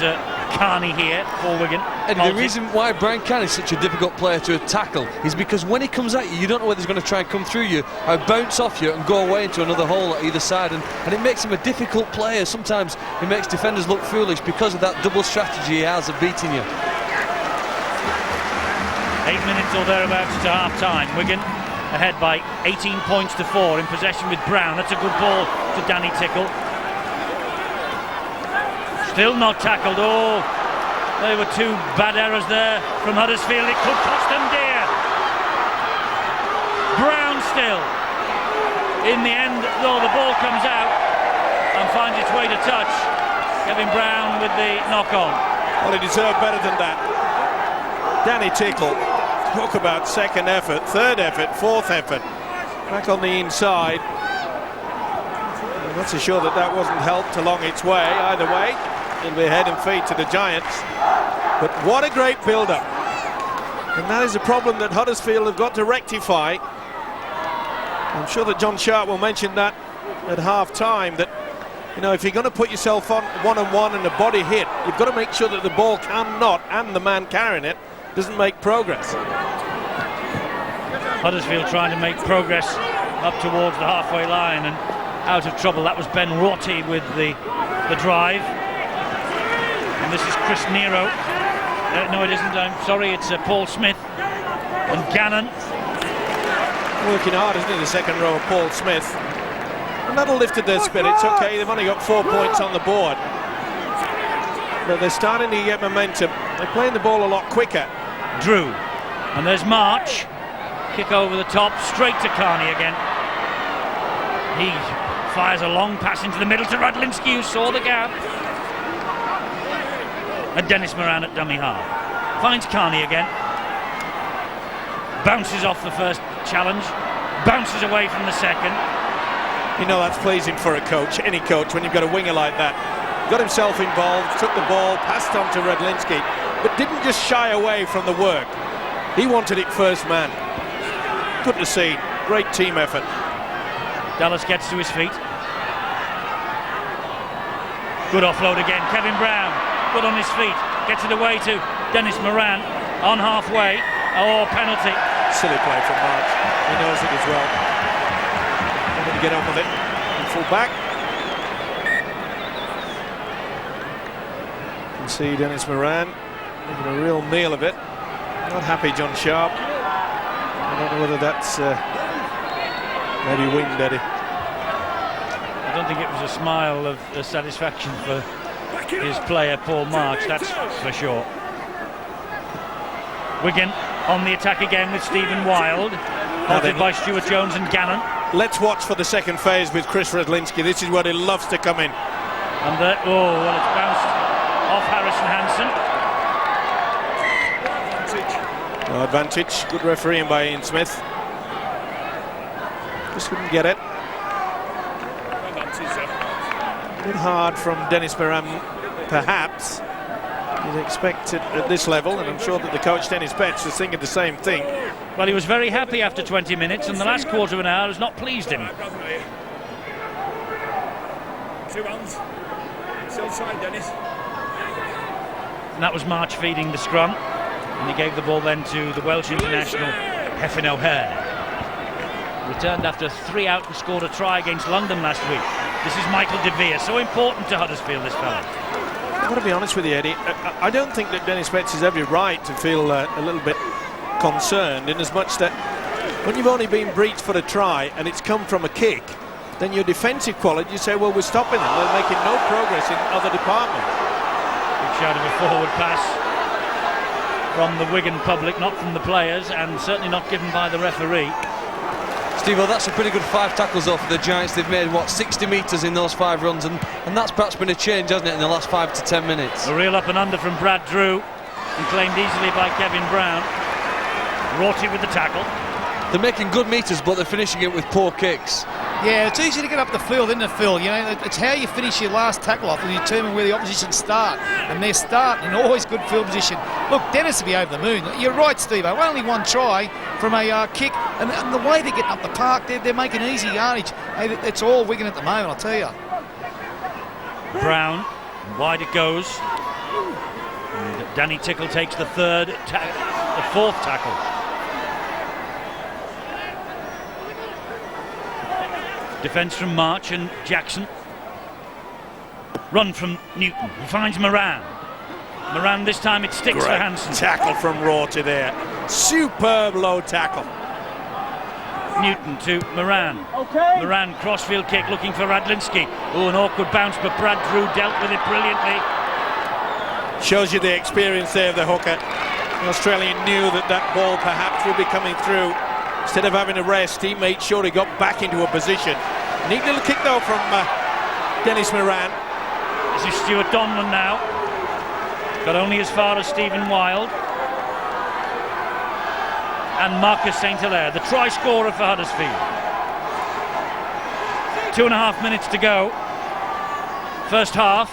Carney here for Wigan. And the reason why Brian Carney is such a difficult player to tackle is because when he comes at you, you don't know whether he's going to try and come through you or bounce off you and go away into another hole at either side, and it makes him a difficult player. Sometimes he makes defenders look foolish because of that double strategy he has of beating you. 8 minutes or thereabouts to half-time. Wigan ahead by 18 points to 4, in possession with Brown. That's a good ball to Danny Tickle. Still not tackled. Oh, there were two bad errors there from Huddersfield. It could cost them dear. Brown still. In the end, though, the ball comes out and finds its way to touch. Kevin Brown with the knock-on. Well, he deserved better than that. Danny Tickle, talk about second effort, third effort, fourth effort. Back on the inside. I'm not so sure that that wasn't helped along its way. Either way, it'll be head and feet to the Giants. But what a great build-up. And that is a problem that Huddersfield have got to rectify. I'm sure that John Sharp will mention that at half-time, that, you know, if you're going to put yourself on one-on-one and a body hit, you've got to make sure that the ball cannot, and the man carrying it, doesn't make progress. Huddersfield trying to make progress up towards the halfway line, and out of trouble. That was Ben Rotty with the drive. And this is Chris Nero. No, it isn't. I'm sorry, it's Paul Smith and Gannon. Working hard, isn't he, the second row of Paul Smith. And that'll lifted their spirits. Okay, they've only got 4 points on the board, but they're starting to get momentum. They're playing the ball a lot quicker. Drew. And there's March. Kick over the top, straight to Carney again. He fires a long pass into the middle to Radlinski, who saw the gap. And Dennis Moran at dummy half. Finds Carney again. Bounces off the first challenge. Bounces away from the second. You know that's pleasing for a coach, any coach, when you've got a winger like that. Got himself involved, took the ball, passed on to Radlinski, but didn't just shy away from the work. He wanted it first man. Good to see. Great team effort. Dallas gets to his feet. Good offload again. Kevin Brown, good on his feet. Gets it away to Dennis Moran on halfway. Oh, penalty. Silly play from March. He knows it as well. Wanted to get on with it. And full back. You can see Dennis Moran making a real meal of it. Not happy, John Sharp. I don't know whether that's maybe wind, Eddie. I don't think it was a smile of satisfaction for his player, Paul March, that's for sure. Wigan on the attack again with Stephen Wild, halted by Stuart Jones and Gannon. Let's watch for the second phase with Chris Radlinski. This is where he loves to come in. And oh, well, it's bounced off Harrison Hansen. No advantage. Good refereeing by Ian Smith. Just couldn't get it. A bit hard from Dennis Moran, perhaps. You'd expect it at this level, and I'm sure that the coach Dennis Betts was thinking the same thing. Well, he was very happy after 20 minutes, and the last quarter of an hour has not pleased him. 2 runs. It's outside, Dennis. And that was March feeding the scrum, and he gave the ball then to the Welsh international Hefin O'Hare. Returned after 3 out and scored a try against London last week. This is Michael De Vere, so important to Huddersfield, this fella. I've got to be honest with you, Eddie. I don't think that Dennis Betts has every right to feel a little bit concerned, in as much that when you've only been breached for a try and it's come from a kick, then your defensive quality, you say, well, we're stopping them. They're making no progress in other departments. Big shout of a forward pass from the Wigan public, not from the players, and certainly not given by the referee. Steve, well, that's a pretty good 5 tackles off the Giants. They've made, what, 60 metres in those 5 runs, and that's perhaps been a change, hasn't it, in the last 5 to 10 minutes. A real up and under from Brad Drew, and claimed easily by Kevin Brown. Rorty with the tackle. They're making good metres, but they're finishing it with poor kicks. Yeah, it's easy to get up the field, isn't it, Phil? You know, it's how you finish your last tackle off and you determine where the opposition start. And they're starting in always good field position. Look, Dennis will be over the moon. You're right, Steve. Only 1 try from a kick, and the way they're getting up the park, they're making easy yardage. Hey, it's all Wigan at the moment, I'll tell you. Brown Wide it goes. And Danny Tickle takes the fourth tackle. Defence from March and Jackson. Run from Newton. He finds Moran. Moran, this time it sticks for Hansen. Tackle from Rorty there. Superb low tackle. Newton to Moran. Moran, crossfield kick looking for Radlinski. Oh, an awkward bounce, but Brad Drew dealt with it brilliantly. Shows you the experience there of the hooker. The Australian knew that that ball perhaps would be coming through. Instead of having a rest, he made sure he got back into a position. Neat little kick though from Dennis Moran. This is Stuart Donlan now. Got only as far as Stephen Wild. And Marcus St. Hilaire, the try scorer for Huddersfield. 2.5 minutes to go. First half.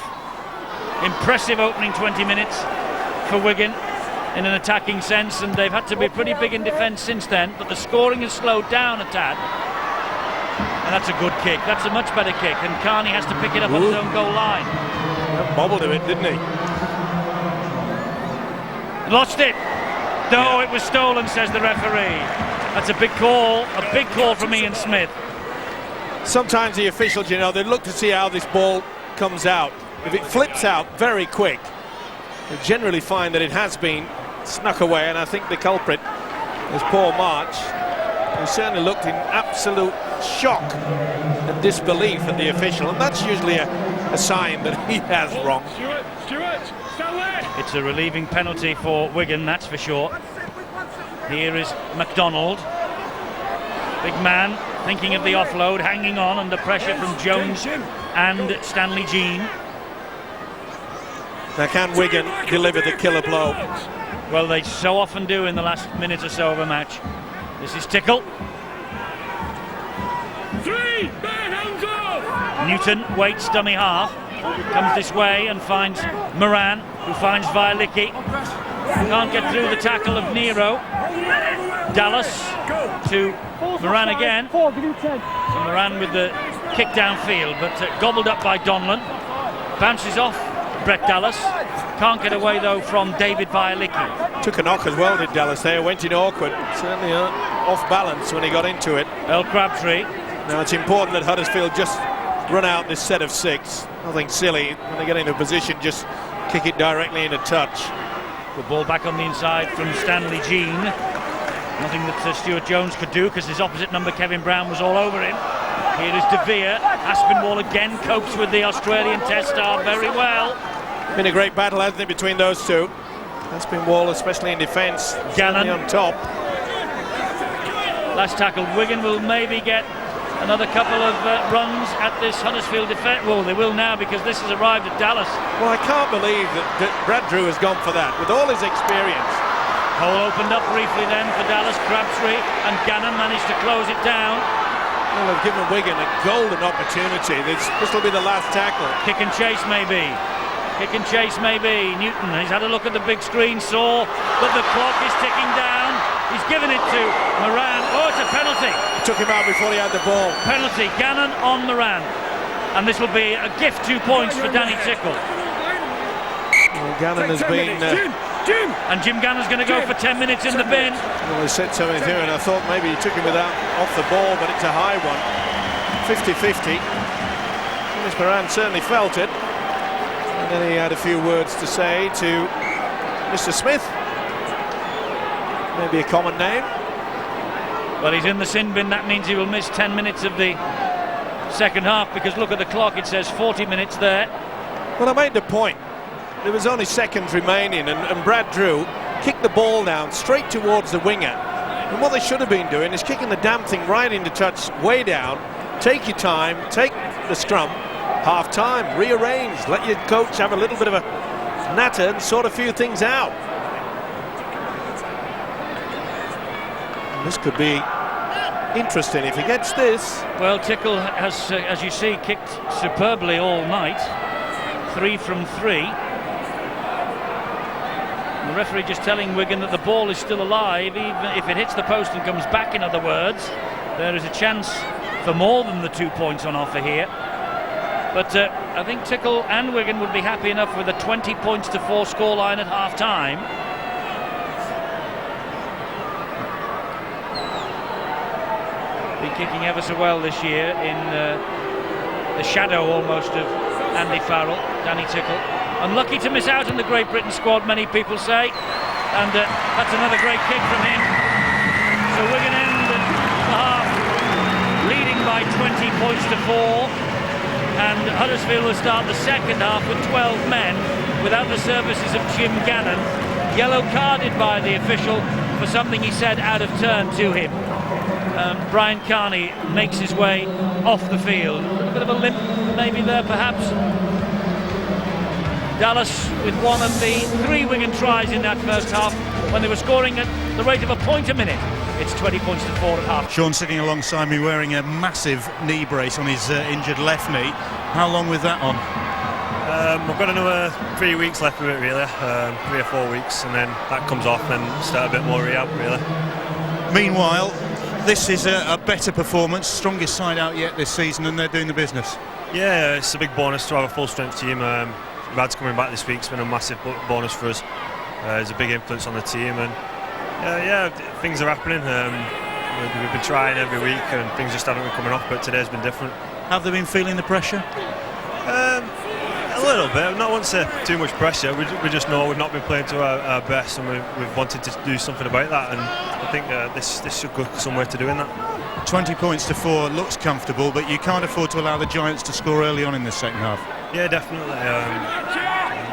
Impressive opening 20 minutes for Wigan in an attacking sense, and they've had to be pretty big in defence since then, but the scoring has slowed down a tad. And that's a good kick. That's a much better kick, and Carney has to pick it up on his own goal line. Bobbled a bit, didn't he? Lost it. No, it was stolen, says the referee. That's a big call from Ian Smith. Sometimes the officials, you know, they look to see how this ball comes out. If it flips out very quick, they generally find that it has been snuck away, and I think the culprit is Paul March, who certainly looked in absolute shock and disbelief at the official, and that's usually a sign that he has wrong. Stuart, stand. It's a relieving penalty for Wigan, that's for sure. Here is MacDonald. Big man, thinking of the offload, hanging on under pressure from Jones and Stanley Jean. Now can Wigan deliver the killer blow? Well, they so often do in the last minute or so of a match. This is Tickle. 3, bare hands off! Newton waits dummy half, comes this way and finds Moran, who finds Vialicki. Can't get through the tackle of Nero. Dallas to Moran again. So Moran with the kick downfield, but gobbled up by Donlan. Bounces off Brett Dallas. Can't get away though from David Vialicki. Took a knock as well, did Dallas there. Went in awkward. Certainly off balance when he got into it. Earl Crabtree. Now it's important that Huddersfield just run out this set of 6. Nothing silly. When they get into position, just kick it directly into touch. The ball back on the inside from Stanley Jean. Nothing that Stuart Jones could do because his opposite number, Kevin Brown, was all over him. Here is De Vere. Aspinwall again copes with the Australian test star very well. Been a great battle, hasn't it, between those two? Aspinwall, especially in defence, Gannon on top. Last tackle. Wigan will maybe get another couple of runs at this Huddersfield defence. Well, they will now because this has arrived at Dallas. Well, I can't believe that Brad Drew has gone for that with all his experience. Hole opened up briefly then for Dallas. Crabtree and Gannon managed to close it down. Well, they've given Wigan a golden opportunity. This will be the last tackle. Kick and chase maybe. Kick and chase maybe. Newton, he's had a look at the big screen, saw that the clock is ticking down. He's given it to Moran. Oh, it's a penalty. Took him out before he had the ball. Penalty, Gannon on Moran. And this will be a gift, 2 points for Danny Tickle. Well, Gannon has been... And Jim Gannon's going to go for 10 minutes in the bin. Well, he said something to him, and I thought maybe he took him off the ball, but it's a high one. 50-50. Dennis Moran certainly felt it. And then he had a few words to say to Mr. Smith. Maybe a common name. Well, he's in the sin bin. That means he will miss 10 minutes of the second half, because look at the clock, it says 40 minutes there. Well, I made the point. There was only seconds remaining, and Brad Drew kicked the ball down straight towards the winger. And what they should have been doing is kicking the damn thing right into touch, way down. Take your time, take the scrum, half time, rearrange, let your coach have a little bit of a natter and sort a few things out. And this could be interesting if he gets this. Well, Tickle has, as you see, kicked superbly all night. 3 from 3. The referee just telling Wigan that the ball is still alive, even if it hits the post and comes back, in other words. There is a chance for more than the 2 points on offer here. But I think Tickle and Wigan would be happy enough with a 20 points to 4 scoreline at half-time. Been kicking ever so well this year in the shadow almost of Andy Farrell, Danny Tickle. Unlucky to miss out on the Great Britain squad, many people say, and that's another great kick from him. So Wigan end the half leading by 20 points to 4, and Huddersfield will start the second half with 12 men without the services of Jim Gannon, yellow carded by the official for something he said out of turn to him. Brian Carney makes his way off the field. A bit of a limp maybe there perhaps. Dallas with one of the 3 Wigan tries in that first half when they were scoring at the rate of a point a minute. It's 20 points to 4 at half. Sean sitting alongside me wearing a massive knee brace on his injured left knee. How long was that on? I've got another 3 weeks left with it really, 3 or 4 weeks, and then that comes off and start a bit more rehab really. Meanwhile, this is a better performance, strongest side out yet this season, and they're doing the business. Yeah, it's a big bonus to have a full strength team. Rad's coming back this week, it's been a massive bonus for us. There's a big influence on the team, and yeah, things are happening. We've been trying every week and things just haven't been coming off, but today's been different. Have they been feeling the pressure? A little bit. Not want to say too much pressure. We just know we've not been playing to our best, and we've wanted to do something about that, and I think this should go somewhere to doing that. 20 points to 4 looks comfortable, but you can't afford to allow the Giants to score early on in the second half. Yeah, definitely.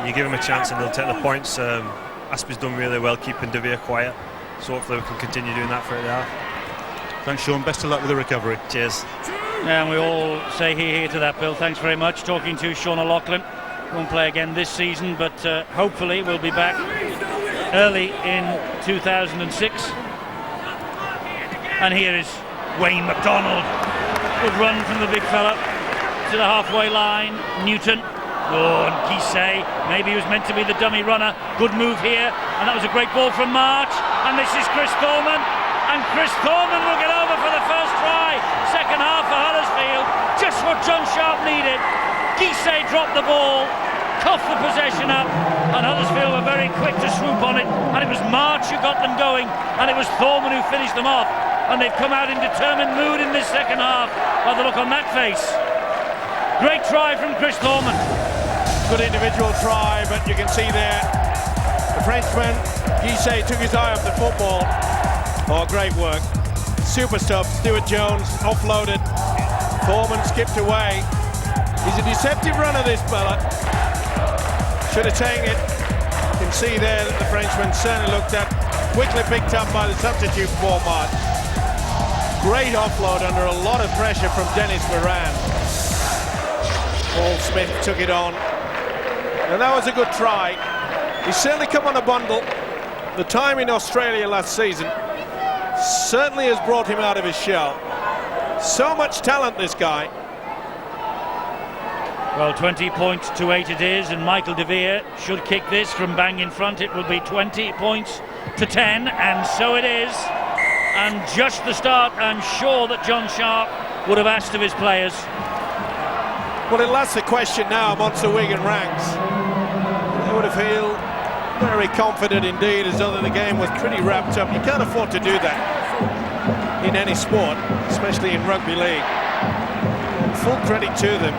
You give them a chance and they'll take the points. Aspie's done really well keeping De Vere quiet, so hopefully we can continue doing that for the half. Thanks, Sean. Best of luck with the recovery. Cheers. And we all say here to that, Bill. Thanks very much. Talking to Sean O'Loughlin. Won't play again this season, but hopefully we'll be back early in 2006. And here is Wayne McDonald. Good run from the big fella to the halfway line. Newton. Oh, and Guisset. Maybe he was meant to be the dummy runner. Good move here. And that was a great ball from March. And this is Chris Thorman. And Chris Thorman will get over for the first try. Second half for Huddersfield. Just what John Sharp needed. Guisset dropped the ball, coughed the possession up, and Huddersfield were very quick to swoop on it. And it was March who got them going, and it was Thorman who finished them off. And they've come out in determined mood in this second half by the look on that face. Great try from Chris Thorman. Good individual try, but you can see there the Frenchman Guisset took his eye off the football. Oh, great work. Super stuff. Stuart Jones offloaded. Thorman skipped away. He's a deceptive runner, this fella. Should have taken it. You can see there that the Frenchman certainly looked at. Quickly picked up by the substitute Paul March. Great offload under a lot of pressure from Dennis Moran. Paul Smith took it on. And that was a good try. He's certainly come on a bundle. The time in Australia last season certainly has brought him out of his shell. So much talent, this guy. Well, 20 points to 8 it is, and Michael De Vere should kick this from bang in front. It will be 20 points to 10, and so it is. And just the start, I'm sure that John Sharp would have asked of his players. Well, it'll ask the question now amongst the Wigan ranks. They would have feel very confident indeed, as though the game was pretty wrapped up. You can't afford to do that in any sport, especially in rugby league. Full credit to them.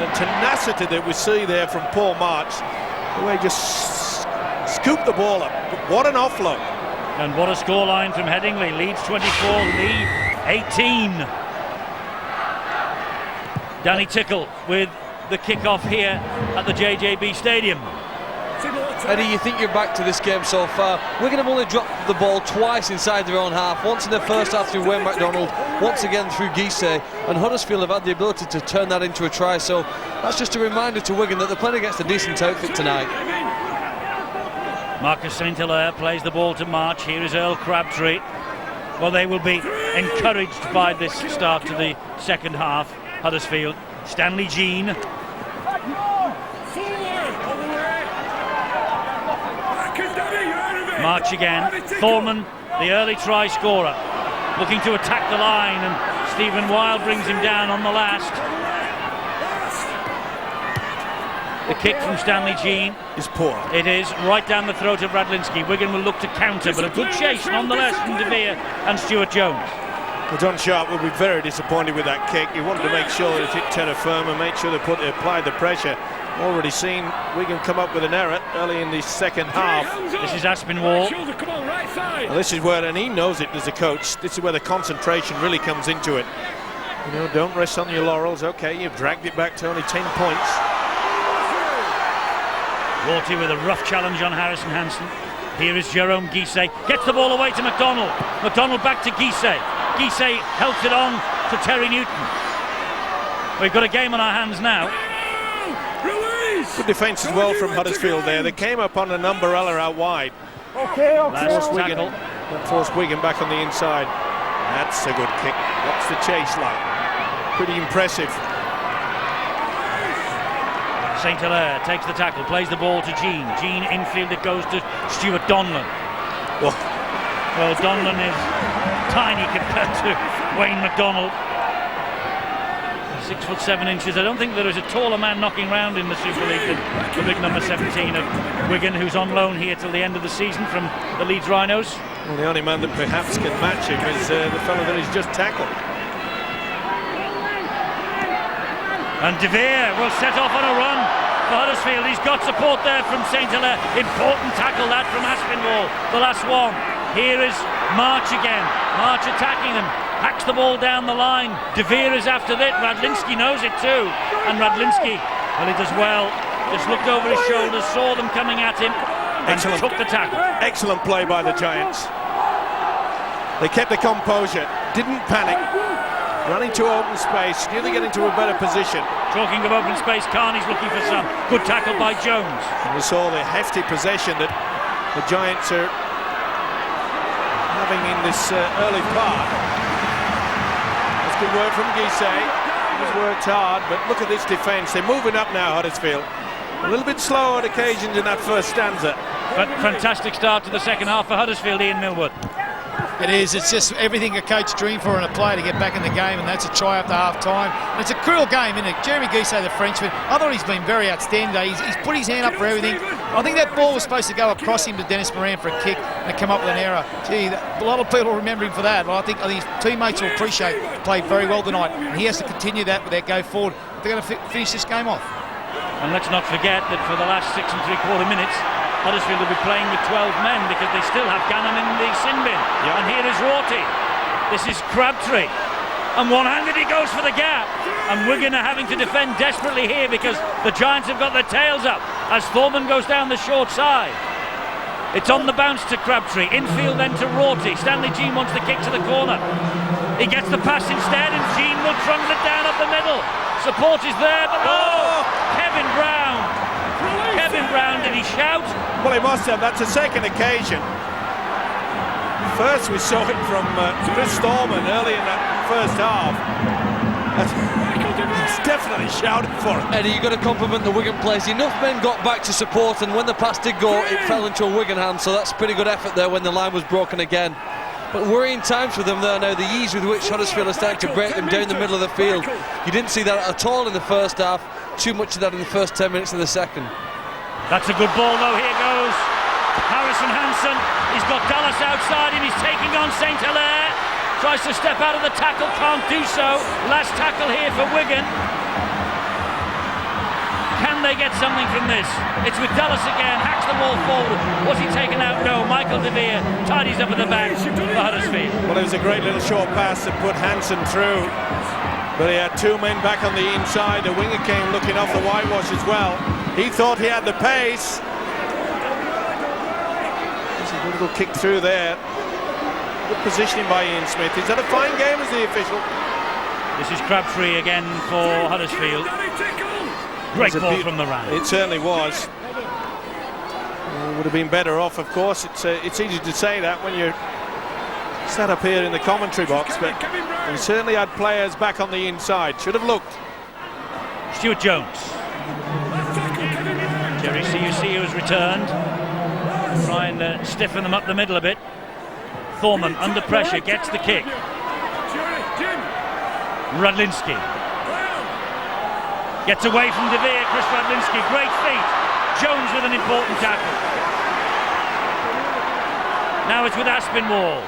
The tenacity that we see there from Paul March, the way he just scooped the ball up. What an offload. And what a scoreline from Headingley. Leeds 24, Lee 18. Danny Tickle with the kick-off here at the JJB Stadium. Eddie, you think you're back to this game so far. Wigan have only dropped the ball twice inside their own half. Once in the first half through Wayne McDonald, once again through Guisset, and Huddersfield have had the ability to turn that into a try. So that's just a reminder to Wigan that they're playing against a decent outfit tonight. Marcus St. Hilaire plays the ball to March. Here is Earl Crabtree. Well, they will be encouraged by this start to the second half. Huddersfield. Stanley Jean. March again. Thorman, the early try scorer, looking to attack the line, and Stephen Wild brings him down on the last. The kick from Stanley Jean is poor. It is right down the throat of Radlinski. Wigan will look to counter, but a good chase nonetheless from De Vere and Stuart Jones. Well, John Sharp will be very disappointed with that kick. He wanted to make sure that it hit terra firma, make sure they applied the pressure. Already seen Wigan come up with an error early in the second half. This is Aspinwall. Well, this is where, and he knows it as a coach, this is where the concentration really comes into it. You know, don't rest on your laurels. Okay, you've dragged it back to only 10 points. Rorty with a rough challenge on Harrison Hansen. Here is Jerome Guisset. Gets the ball away to McDonald. McDonald back to Guisset. Guisset helps it on to Terry Newton. We've got a game on our hands now. Good defence as well from Huddersfield there. They came up on an umbrella out wide. Last tackle. Forced Wigan back on the inside. That's a good kick. What's the chase like? Pretty impressive. St Hilaire takes the tackle, plays the ball to Jean. Jean infield, it goes to Stuart Donlan. Well, Donlan is tiny compared to Wayne McDonald. 6'7". I don't think there is a taller man knocking around in the Super League than the big number 17 of Wigan, who's on loan here till the end of the season from the Leeds Rhinos. Well, the only man that perhaps can match him is the fellow that he's just tackled. And De Vere will set off on a run for Huddersfield. He's got support there from St Hilaire. Important tackle that from Aspinwall, the last one. Here is March again. March attacking them. Hacks the ball down the line. De Vere is after it. Radlinski knows it too. And Radlinski, well, he does well. Just looked over his shoulders, saw them coming at him, and took the tackle. Excellent play by the Giants. They kept the composure, didn't panic. Running to open space, nearly getting to a better position. Talking of open space, Carney's looking for some. Good tackle by Jones. And we saw the hefty possession that the Giants are having in this early part. That's good work from Guisset. He's worked hard, but look at this defence. They're moving up now, Huddersfield. A little bit slow at occasions in that first stanza. But fantastic start to the second half for Huddersfield, Ian Millwood. It is. It's just everything a coach dreams for in a player to get back in the game, and that's a try after half-time. And it's a cruel game, isn't it? Jeremy Guisset, the Frenchman, I thought he's been very outstanding today. He's put his hand up for everything. I think that ball was supposed to go across him to Dennis Moran for a kick and come up with an error. Gee, a lot of people remember him for that. But I think his teammates will appreciate he played very well tonight. And he has to continue that with that go forward. They're going to finish this game off. And let's not forget that for the last 6 3/4 minutes, Huddersfield will be playing with 12 men because they still have Gannon in the sin bin. Yep. And here is Rorty. This is Crabtree. And one-handed he goes for the gap. And Wigan are having to defend desperately here because the Giants have got their tails up as Thorman goes down the short side. It's on the bounce to Crabtree. Infield then to Rorty. Stanley Jean wants the kick to the corner. He gets the pass instead and Jean will trundle it down up the middle. Support is there, but Kevin Brown. Kevin Brown, did he shout? Well, he must have. That's the second occasion. First we saw it from Chris Thorman early in that first half. He's definitely shouted for it. Eddie, you've got to compliment the Wigan players. Enough men got back to support, and when the pass did go, it fell into a Wigan hand, so that's pretty good effort there when the line was broken again. But worrying times for them there now, the ease with which Huddersfield are starting to break them down the middle of the field. You didn't see that at all in the first half, too much of that in the first 10 minutes of the second. That's a good ball though, here goes Harrison Hansen. He's got Dallas outside him, he's taking on St Hilaire. Tries to step out of the tackle, can't do so. Last tackle here for Wigan. Can they get something from this? It's with Dallas again, hacks the ball forward. Was he taken out? No. Michael De Vere tidies up at the back for Huddersfield. Well, it was a great little short pass that put Hansen through. But he had two men back on the inside. The winger came looking off the whitewash as well. He thought he had the pace. There's a little kick through there. Good positioning by Ian Smith. Is that a fine game as the official? This is Crabtree again for Huddersfield. Great ball from the round. It certainly was. Would have been better off, of course. It's easy to say that when you're sat up here in the commentary box, but we certainly had players back on the inside. Should have looked. Stuart Jones. Jerry CUC has returned. Try and stiffen them up the middle a bit. Thorman under pressure gets the kick. Radlinski. Gets away from De Vere, Chris Radlinski, great feat. Jones with an important tackle. Now it's with Aspinwall.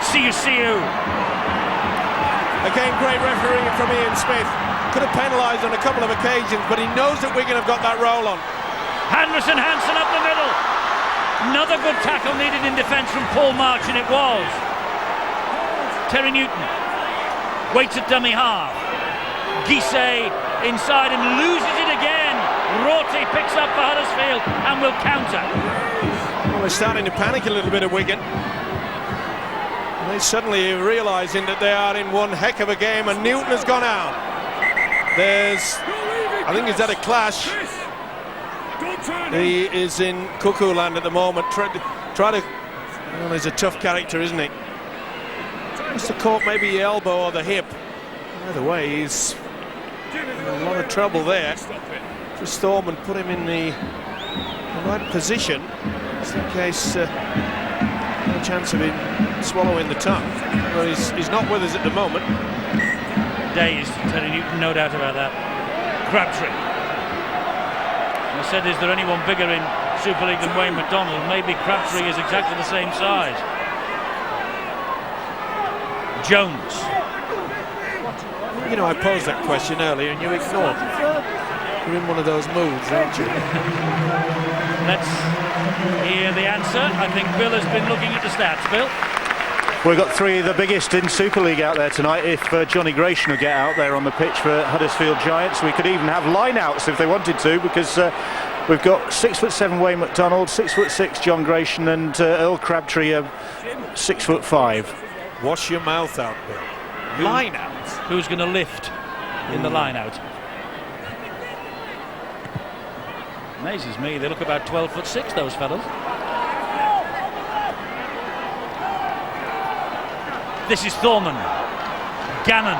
See you. Again, great refereeing from Ian Smith. Could have penalised on a couple of occasions, but he knows that Wigan have got that roll on. Handerson Hansen up the middle. Another good tackle needed in defence from Paul March, and it was. Terry Newton waits at dummy half. Guisset inside and loses it again. Rorty picks up for Huddersfield and will counter. Well, they're starting to panic a little bit at Wigan. They're suddenly realising that they are in one heck of a game, and Newton has gone out. I think he's had a clash. He is in cuckoo land at the moment. Well, he's a tough character, isn't he? Must have caught maybe the elbow or the hip. Either way, he's in a lot of trouble there. Just Thorman put him in the right position, just in case no chance of him swallowing the tongue. But he's not with us at the moment. Dazed, Terry Newton, no doubt about that. Crabtree. I said, is there anyone bigger in Super League than Wayne McDonald? Maybe Crabtree is exactly the same size. Jones. You know, I posed that question earlier and you ignored it. You're in one of those moods, aren't you? Let's hear the answer. I think Bill has been looking at the stats. Bill? We've got three of the biggest in Super League out there tonight. If Johnny Gratian will get out there on the pitch for Huddersfield Giants, we could even have line-outs if they wanted to, because we've got 6'7" Wayne McDonald, 6'6" John Gratian, and Earl Crabtree, 6'5". Wash your mouth out, Bill. Line-out. Who's going to lift in the line-out? Amazes me, they look about 12'6", those fellas. This is Thorman. Gannon.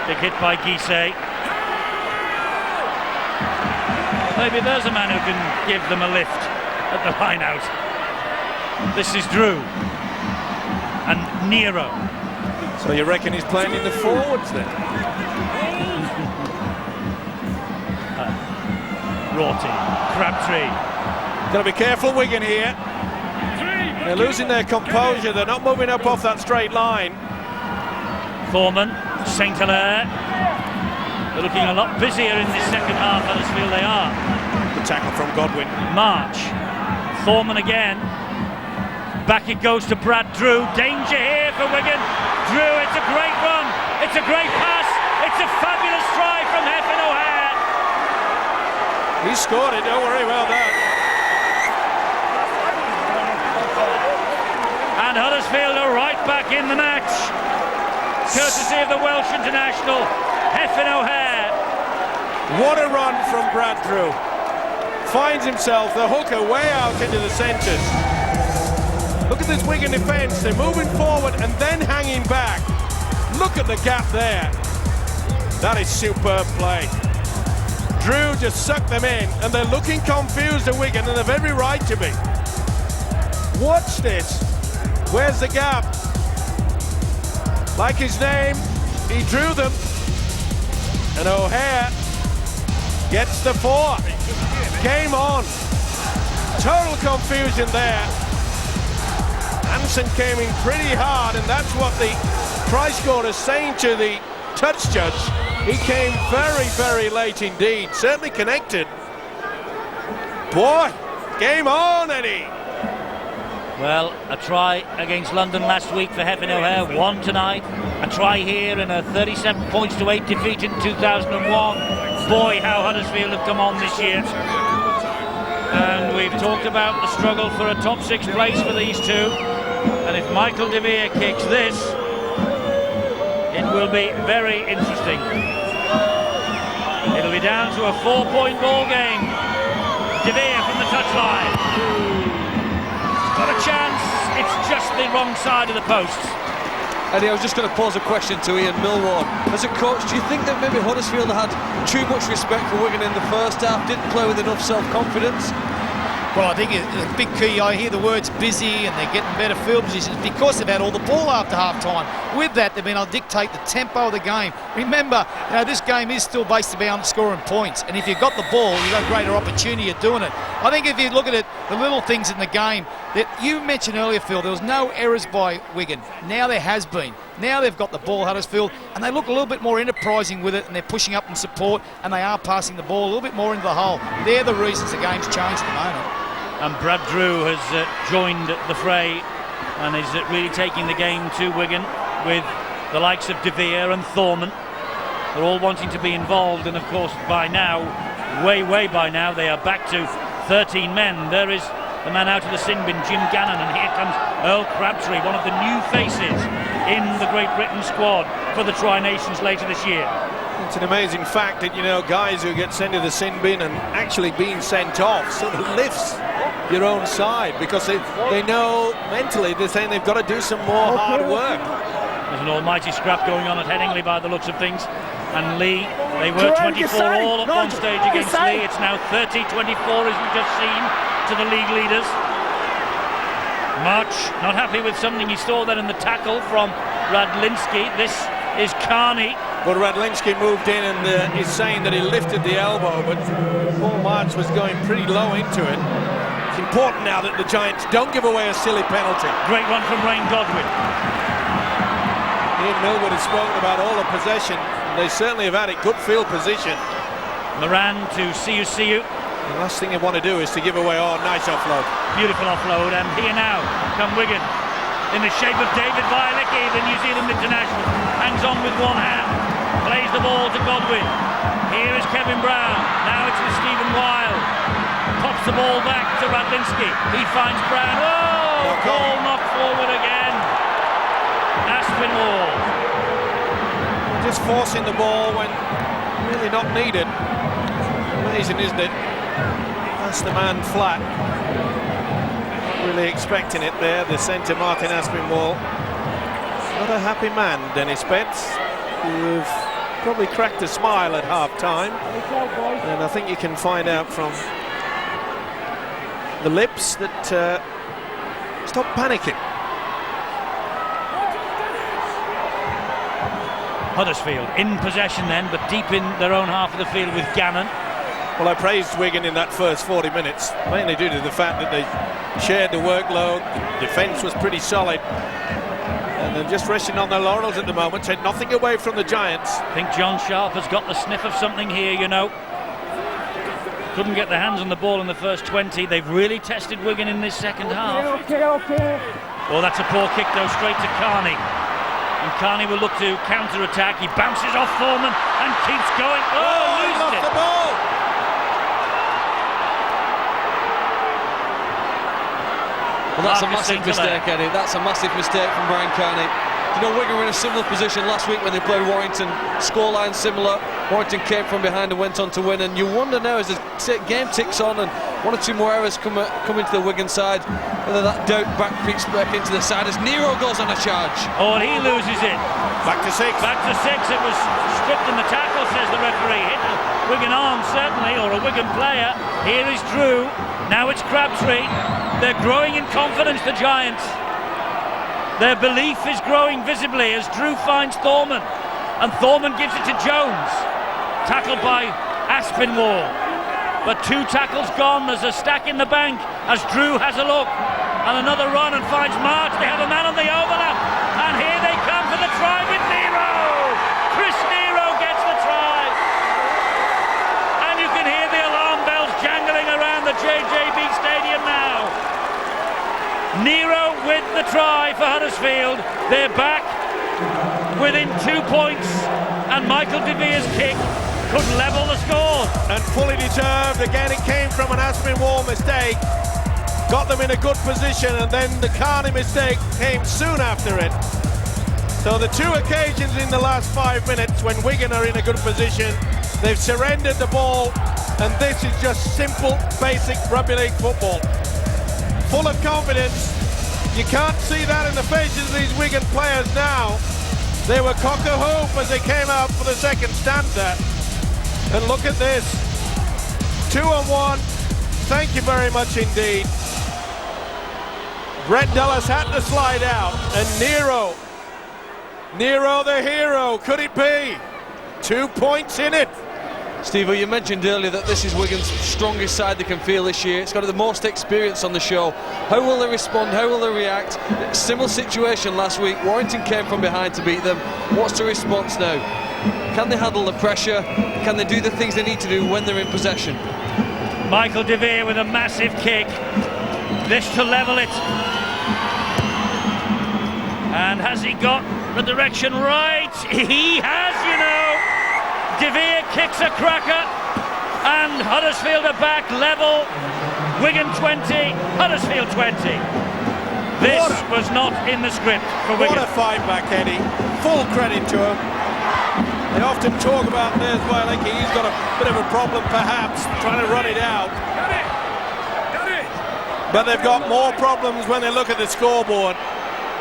Big hit by Guisset. Maybe there's a man who can give them a lift at the line-out. This is Drew. And Nero. So you reckon he's playing in the forwards then? Rorty, Crabtree. Got to be careful, Wigan here. They're losing their composure. They're not moving up off that straight line. Thorman, St. Hilaire. They're looking a lot busier in this second half, Huddersfield they are. The tackle from Godwin. March. Thorman again. Back it goes to Brad Drew. Danger here for Wigan. Drew, it's a great run. It's a great pass. It's a fabulous try from Heffin O'Hare. He scored it, don't worry, well done. And Huddersfield are right back in the match. Courtesy of the Welsh international, Heffin O'Hare. What a run from Brad Drew. Finds himself the hooker way out into the centres. Look at this Wigan defence. They're moving forward and then hanging back. Look at the gap there. That is superb play. Drew just sucked them in and they're looking confused at Wigan, and they've every right to be. Watch this. Where's the gap? Like his name, he drew them. And O'Hare gets the 4. Game on. Total confusion there. Hansen came in pretty hard, and that's what the try scorer is saying to the touch judge. He came very, very late indeed. Certainly connected. Boy, game on, Eddie. Well, a try against London last week for Heffin O'Hare, 1 tonight. A try here in a 37 points to 8 defeat in 2001. Boy, how Huddersfield have come on this year. And we've talked about the struggle for a top 6 place for these two. And if Michael De Vere kicks this, it will be very interesting. It'll be down to a 4-point ball game. De Vere from the touchline. Got a chance, it's just the wrong side of the posts. Eddie, I was just going to pose a question to Ian Millward. As a coach, do you think that maybe Huddersfield had too much respect for Wigan in the first half, didn't play with enough self-confidence? Well, I think a big key, I hear the words busy and they're getting better field positions because they've had all the ball after half-time. With that, they've been able to dictate the tempo of the game. Remember, this game is still based about scoring points, and if you've got the ball, you've got a greater opportunity of doing it. I think if you look at it, the little things in the game, that you mentioned earlier, Phil, there was no errors by Wigan. Now there has been. Now they've got the ball, Huddersfield, and they look a little bit more enterprising with it, and they're pushing up in support, and they are passing the ball a little bit more into the hole. They're the reasons the game's changed at the moment. And Brad Drew has joined the fray and is really taking the game to Wigan with the likes of De Vere and Thorman. They're all wanting to be involved, and of course by now, way by now, they are back to 13 men. There is the man out of the sin bin, Jim Gannon, and here comes Earl Crabtree, one of the new faces in the Great Britain squad for the Tri-Nations later this year. It's an amazing fact that, guys who get sent to the sin bin and actually being sent off sort of lifts your own side, because they know mentally they're saying they've got to do some more hard work. There's an almighty scrap going on at Headingley by the looks of things, and Lee, they were 24 all at one stage against Lee. It's now 30-24 as we've just seen to the league leaders. March not happy with something he saw there in the tackle from Radlinski. This is Carney. But Radlinski moved in and is saying that he lifted the elbow, but Paul March was going pretty low into it. It's important now that the Giants don't give away a silly penalty. Great one from Wayne Godwin. Ian Millwood has spoken about all the possession. They certainly have had it, good field position. Moran to Siu. The last thing they want to do is to give away. Oh, nice offload. Beautiful offload, and here now come Wigan in the shape of David Vialecki, the New Zealand international. Hangs on with one hand, plays the ball to Godwin. Here is Kevin Brown. Now it's with Stephen Wild. Pops the ball back to Radlinski. He finds Brown. Oh, ball knocked forward again. Aspinwall. Just forcing the ball when really not needed. Amazing, isn't it? That's the man flat. Not really expecting it there, the centre Martin Aspinwall. Not a happy man, Dennis Betts, who have probably cracked a smile at half-time. And I think you can find out from the lips that stop panicking. Huddersfield in possession then, but deep in their own half of the field with Gannon. Well, I praised Wigan in that first 40 minutes, mainly due to the fact that they shared the workload. The defence was pretty solid, and they're just resting on their laurels at the moment. Take nothing away from the Giants. I think John Sharp has got the sniff of something here, Couldn't get their hands on the ball in the first 20. They've really tested Wigan in this second half. Oh, that's a poor kick though, straight to Carney. And Carney will look to counter-attack. He bounces off Foreman and keeps going. Oh, he lost the ball! Well, that's a massive mistake, Eddie. That's a massive mistake from Brian Carney. Wigan were in a similar position last week when they played Warrington. Scoreline similar. Warrington came from behind and went on to win. And you wonder now, as the game ticks on and one or two more errors come into the Wigan side, whether that doubt back creeps back into the side as Nero goes on a charge. Oh, and he loses it. Back to six. Back to six. It was stripped in the tackle, says the referee. Hit a Wigan arm, certainly, or a Wigan player. Here is Drew. Now it's Crabtree. They're growing in confidence, the Giants. Their belief is growing visibly as Drew finds Thorman, and Thorman gives it to Jones. Tackled by Aspinwall, but two tackles gone. There's a stack in the bank as Drew has a look, and another run and finds March. They have a man on the overlap, and here they come for the try with Nero. Chris Nero gets the try, and you can hear the alarm bells jangling around the JJB Stadium now. Nero with the try for Huddersfield. They're back within 2 points, and Michael De Vere's kick could level the score. And fully deserved. Again, it came from an Aspinwall mistake. Got them in a good position, and then the Carney mistake came soon after it. So the two occasions in the last 5 minutes when Wigan are in a good position, they've surrendered the ball, and this is just simple, basic rugby league football. Full of confidence. You can't see that in the faces of these Wigan players now. They were cock-a-hoop as they came out for the second stanza. And look at this. 2-on-1. thank you very much indeed. Brett Dulles had to slide out, and Nero the hero, could it be? 2 points in it. Steve, you mentioned earlier that this is Wigan's strongest side they can feel this year. It's got the most experience on the show. How will they respond? How will they react? Similar situation last week. Warrington came from behind to beat them. What's the response now? Can they handle the pressure? Can they do the things they need to do when they're in possession? Michael De Vere with a massive kick. This to level it. And has he got the direction right? He has, you know. De Vere kicks a cracker, and Huddersfield are back level. Wigan 20, Huddersfield 20. This was not in the script for Wigan. What a fight back, Eddie. Full credit to him. They often talk about Les Weilicke. He's got a bit of a problem, perhaps, trying to run it out. But they've got more problems when they look at the scoreboard.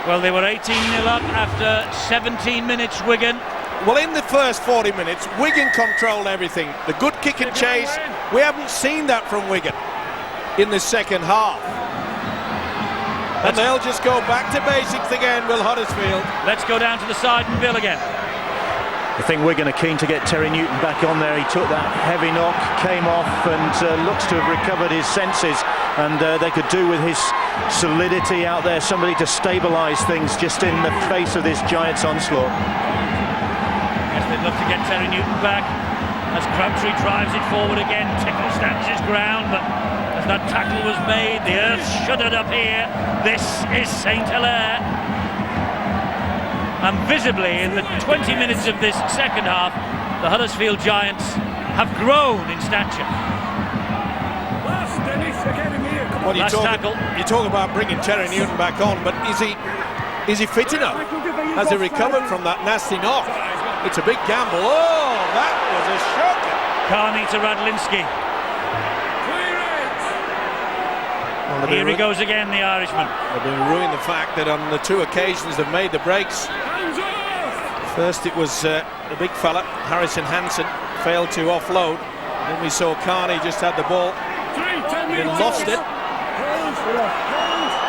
Well, they were 18-0 up after 17 minutes, Wigan. Well, in the first 40 minutes, Wigan controlled everything. The good kick and chase, we haven't seen that from Wigan in the second half. And they'll just go back to basics again, will Huddersfield. Let's go down to the side and Bill again. I think Wigan are keen to get Terry Newton back on there. He took that heavy knock, came off, and looks to have recovered his senses. And they could do with his solidity out there, somebody to stabilise things just in the face of this Giants onslaught. They'd love to get Terry Newton back as Crabtree drives it forward again. Tickle stands his ground, but as that tackle was made, the earth shuddered up here. This is St Hilaire. And visibly in the 20 minutes of this second half, the Huddersfield Giants have grown in stature. Well, you talk about bringing Terry Newton back on, but is he fit enough? Has he recovered from that nasty knock? It's a big gamble. Oh, that was a shocker. Carney to Radlinski. Well, here he goes again, the Irishman. They've been ruining the fact that on the two occasions they've made the breaks. First it was the big fella, Harrison Hansen, failed to offload. Then we saw Carney just had the ball and lost it.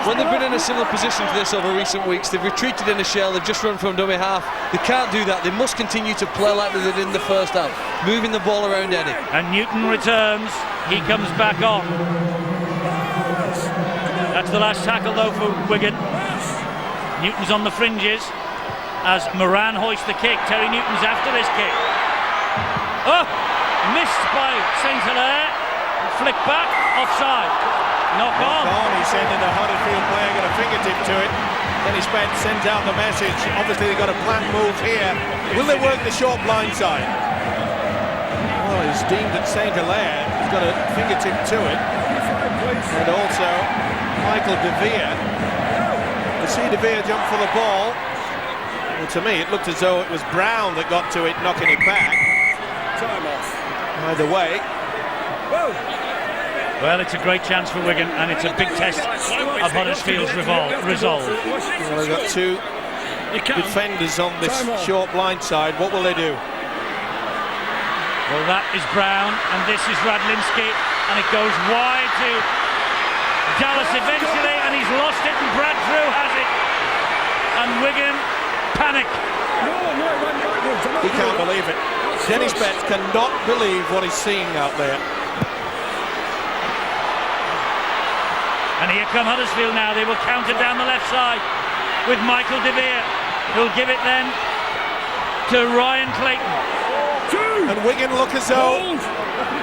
When they've been in a similar position to this over recent weeks, they've retreated in a shell, they've just run from dummy half. They can't do that. They must continue to play like they did in the first half, moving the ball around Eddie. And Newton returns. He comes back on. That's the last tackle, though, for Wigan. Newton's on the fringes as Moran hoists the kick. Terry Newton's after this kick. Oh! Missed by St Hilaire. Flick back, offside. Knock on. He's sending the Huddersfield player, got a fingertip to it. Dennis Spence sends out the message. Obviously they've got a planned move here. Will they work the short blind side? Well, it's deemed that St Hilaire has got a fingertip to it. And also Michael De Vere. You see De Vere jump for the ball. Well, to me it looked as though it was Brown that got to it, knocking it back. Either way. Well, it's a great chance for Wigan, and it's a big test of Huddersfield's resolve. Well, they've got two defenders on this short blind side. What will they do? Well, that is Brown, and this is Radlinski, and it goes wide to Dallas eventually, and he's lost it, and Brad Drew has it. And Wigan panic. He can't believe it. Dennis Betts cannot believe what he's seeing out there. And here come Huddersfield now. They will counter down the left side with Michael De Vere, who'll give it then to Ryan Clayton. And Wigan look as though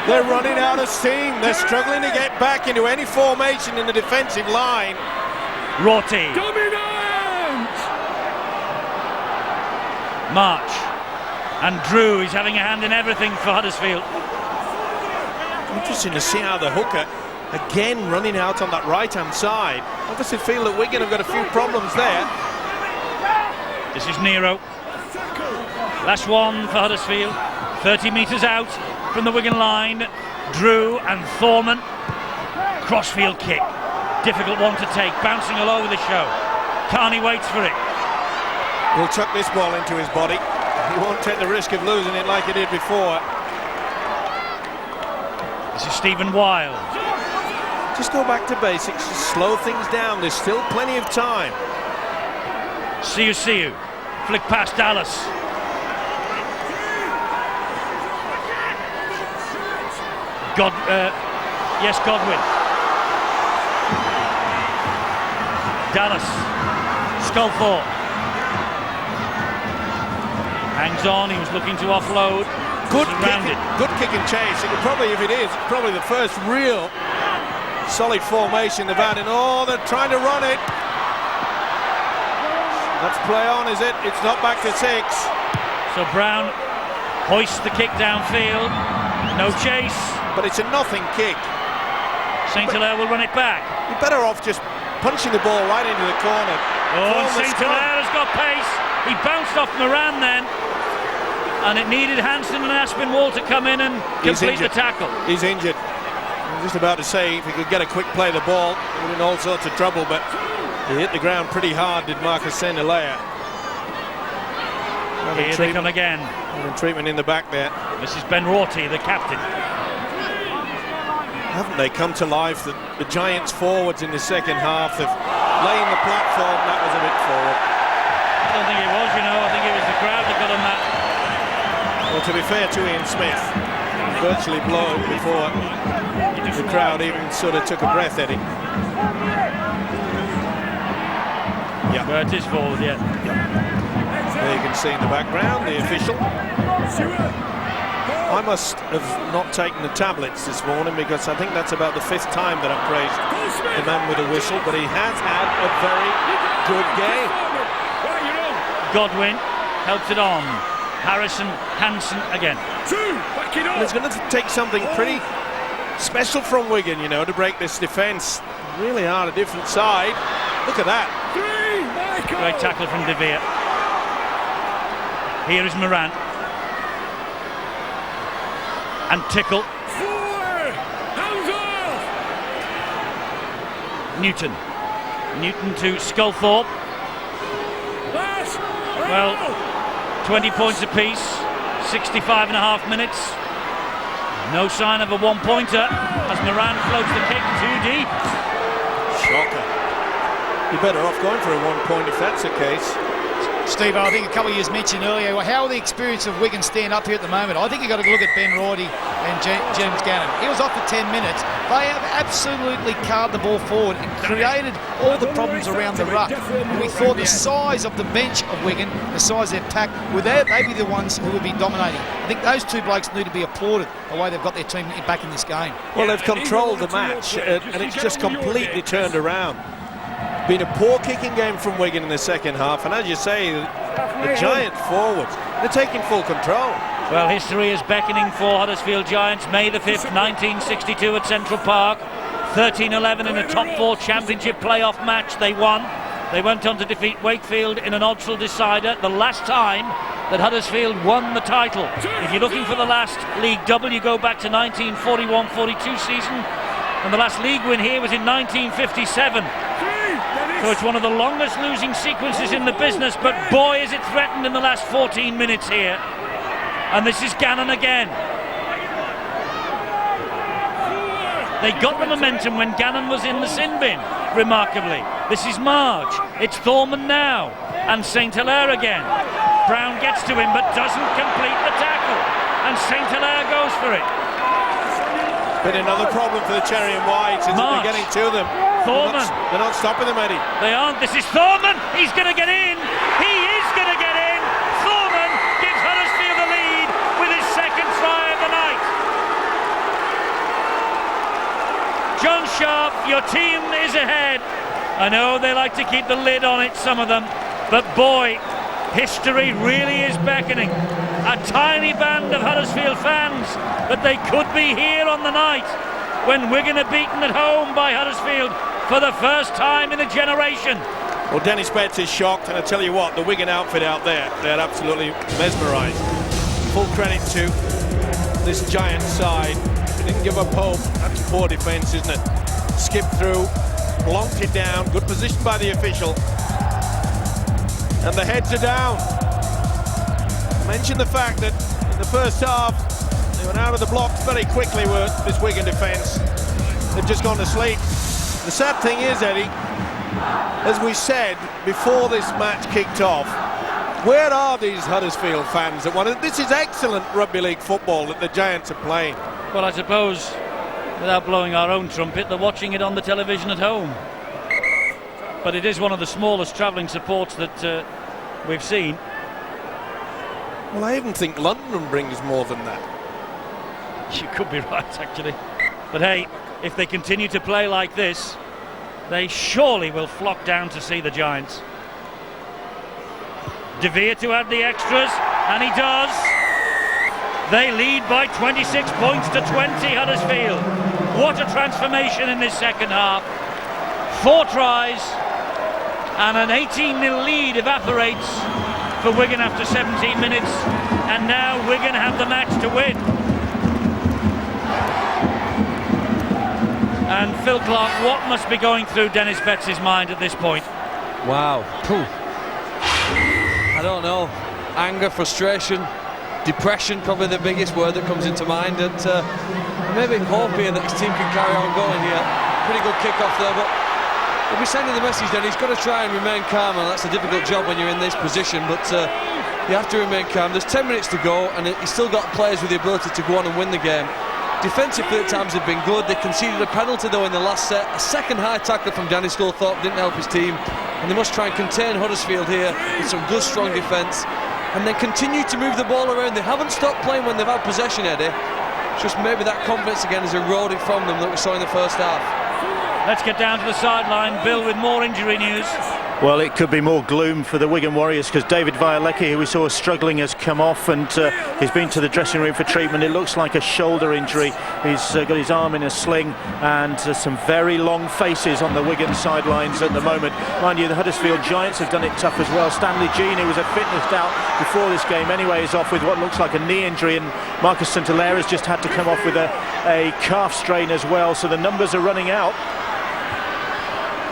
they're running out of steam. They're struggling to get back into any formation in the defensive line. Rorty. Dominant! March. And Drew, he's having a hand in everything for Huddersfield. Interesting to see how the hooker again running out on that right-hand side. Obviously feel that Wigan have got a few problems there. This is Nero. Last one for Huddersfield. 30 metres out from the Wigan line. Drew and Thorman. Crossfield kick. Difficult one to take. Bouncing all over the show. Carney waits for it. He'll chuck this ball into his body. He won't take the risk of losing it like he did before. This is Stephen Wild. Just go back to basics, just slow things down. There's still plenty of time. See you. Flick past Dallas. Godwin. Dallas. Sculthorpe. Hangs on, he was looking to offload. Good kick and chase. It could probably, if it is, it's probably the first real solid formation they've had. And they're trying to run it. Let's play on, is it? It's not back to 6. So Brown hoists the kick downfield. No chase. But it's a nothing kick. St. Hilaire will run it back. You're better off just punching the ball right into the corner. Oh, St. Hilaire has got pace. He bounced off Moran then. And it needed Hansen and Aspinwall to come in and complete the tackle. He's injured. I'm just about to say, if he could get a quick play of the ball, he was in all sorts of trouble, but he hit the ground pretty hard, did Marcus St. Hilaire. Here they come again. Treatment in the back there. This is Ben Rorty, the captain. Haven't they come to life? The Giants forwards in the second half have laying the platform. That was a bit forward. I don't think it was, I think it was the crowd that got on that. Well, to be fair to Ian Smith, virtually blown before the crowd even sort of took a breath at him. Yeah. Curtis forward, yeah. There you can see in the background the official. I must have not taken the tablets this morning because I think that's about the 5th time that I've praised the man with a whistle, but he has had a very good game. Godwin helps it on. Harrison, Hansen again. And it's going to take something pretty special from Wigan, to break this defence. Really are a different side. Look at that. Great tackle from De Vere. Here is Moran. And Tickle. Newton to Sculthorpe. Well, 20 points apiece, 65.5 minutes. No sign of a one-pointer as Moran floats the kick too deep. Shocker. You're better off going for a 1 point if that's the case. Steve, I think a couple of years mentioned earlier, how the experience of Wigan stand up here at the moment. I think you've got to look at Ben Rorty and James Gannon. He was off for 10 minutes. They have absolutely carved the ball forward and created all the problems around the ruck. And we thought the size of the bench of Wigan, the size of their pack, they'd be the ones who would be dominating. I think those two blokes need to be applauded the way they've got their team back in this game. Well, they've controlled the match and it's just completely turned around. Been a poor kicking game from Wigan in the second half, and as you say, the Giant forwards, they're taking full control. Well, history is beckoning for Huddersfield Giants. May the 5th, 1962 at Central Park. 13-11 in a top 4 championship playoff match. They won. They went on to defeat Wakefield in an oddful decider. The last time that Huddersfield won the title. If you're looking for the last League Double, you go back to 1941-42 season, and the last league win here was in 1957. So it's one of the longest losing sequences in the business, but boy is it threatened in the last 14 minutes here. And this is Gannon again. They got the momentum when Gannon was in the sin bin, remarkably. This is Marge. It's Thorman now. And St. Hilaire again. Brown gets to him but doesn't complete the tackle. And St. Hilaire goes for it. Been another problem for the Cherry and White, isn't it? They're getting to them. Thorman. They're not stopping them, Eddie. They aren't. This is Thorman. He's going to get in. He is going to get in. Thorman gives Huddersfield the lead with his second try of the night. John Sharp, your team is ahead. I know they like to keep the lid on it, some of them, but boy, history really is beckoning. A tiny band of Huddersfield fans, but they could be here on the night when Wigan are beaten at home by Huddersfield for the first time in a generation. Well, Dennis Betts is shocked, and I tell you what, the Wigan outfit out there, they're absolutely mesmerised. Full credit to this Giant side. They didn't give up hope. That's poor defence, isn't it? Skipped through, blonked it down, good position by the official. And the heads are down. Mention the fact that in the first half, they went out of the blocks very quickly with this Wigan defence. they've just gone to sleep. The sad thing is, Eddie, as we said before this match kicked off, where are these Huddersfield fans that want it? This is excellent rugby league football that the Giants are playing. Well, I suppose, without blowing our own trumpet, they're watching it on the television at home. But it is one of the smallest travelling supports that we've seen. Well, I even think London brings more than that. You could be right, actually. But hey, if they continue to play like this, they surely will flock down to see the Giants. De Vere to add the extras, and he does. They lead by 26 points to 20, Huddersfield. What a transformation in this second half. 4 tries, and an 18-0 lead evaporates for Wigan after 17 minutes, and now Wigan have the match to win. And Phil Clark, what must be going through Dennis Betts' mind at this point? Wow. I don't know. Anger, frustration, depression, probably the biggest word that comes into mind. And maybe hope here that his team can carry on going here. Pretty good kick-off there, but we'll be sending the message then. He's got to try and remain calm, and that's a difficult job when you're in this position, but you have to remain calm. There's 10 minutes to go, and he's still got players with the ability to go on and win the game. Defensively at times have been good. They conceded a penalty though in the last set. A second high tackle from Danny Sculthorpe didn't help his team, and they must try and contain Huddersfield here with some good strong defence, and then continue to move the ball around. They haven't stopped playing when they've had possession, Eddie. It's just maybe that confidence again is eroded from them that we saw in the first half. Let's get down to the sideline. Bill with more injury news. Well, it could be more gloom for the Wigan Warriors, because David Vialecki, who we saw struggling, has come off and he's been to the dressing room for treatment. It looks like a shoulder injury. He's got his arm in a sling, and some very long faces on the Wigan sidelines at the moment. Mind you, the Huddersfield Giants have done it tough as well. Stanley Jean, who was a fitness doubt before this game anyway, is off with what looks like a knee injury, and Marcus St-Hilaire has just had to come off with a calf strain as well, so the numbers are running out.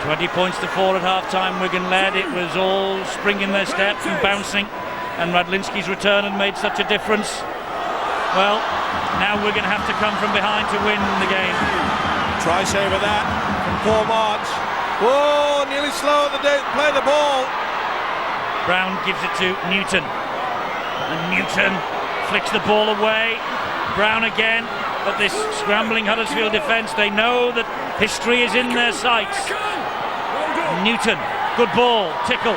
20 points to 4 at half-time. Wigan led. It was all spring in their step and bouncing, and Radlinski's return had made such a difference. Well, now Wigan have to come from behind to win the game. Try saver that from Paul March. Whoa, nearly slow at the play the ball. Brown gives it to Newton, and Newton flicks the ball away. Brown again, but this scrambling Huddersfield defence, they know that history is in their sights. Newton, good ball, Tickle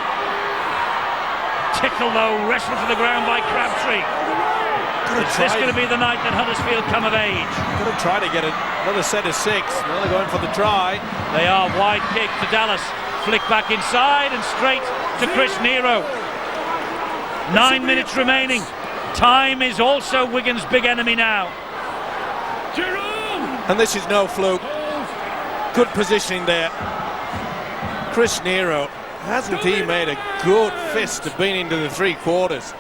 though, wrestled to the ground by Crabtree. Is this going to be the night that Huddersfield come of age? Going to try to get another set of 6. Now they're going for the try. They are. Wide kick to Dallas, flick back inside and straight to Chris Nero. 9 minutes remaining. Time is also Wigan's big enemy now. And this is no fluke. Good positioning there. Chris Nero, hasn't he made a good fist of being into the 3/4?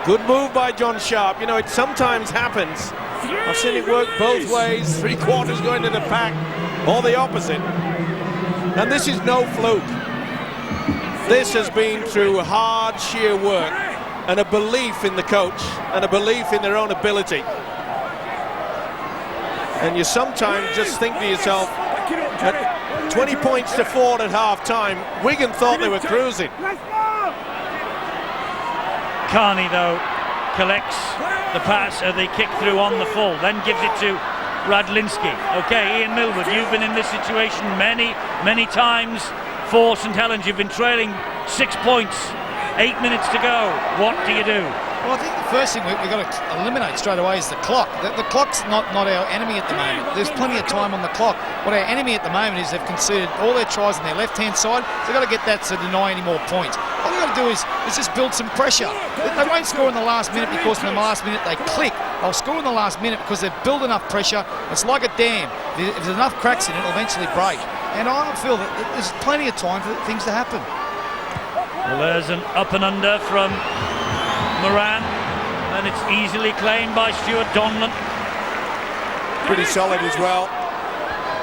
Good move by John Sharp. You know, it sometimes happens. I've seen it work both ways. 3/4 going to the pack, or the opposite. And this is no fluke. This has been through hard, sheer work, and a belief in the coach, and a belief in their own ability. And you sometimes just think to yourself, at 20 points to 4 at half-time, Wigan thought they were cruising. Carney, though, collects the pass, the kick through on the full, then gives it to Radlinski. Okay, Ian Millwood, you've been in this situation many times for St Helens. You've been trailing 6 points, 8 minutes to go. What do you do? Well, I think the first thing we've got to eliminate straight away is the clock. The clock's not our enemy at the moment. There's plenty of time on the clock. What our enemy at the moment is they've conceded all their tries on their left-hand side, so they've got to get that to deny any more points. All they've got to do is just build some pressure. They won't score in the last minute because in the last minute they click. They'll score in the last minute because they've built enough pressure. It's like a dam. If there's enough cracks in it, it'll eventually break. And I feel that there's plenty of time for things to happen. Well, there's an up and under from Moran, and it's easily claimed by Stuart Donlan. Pretty solid as well.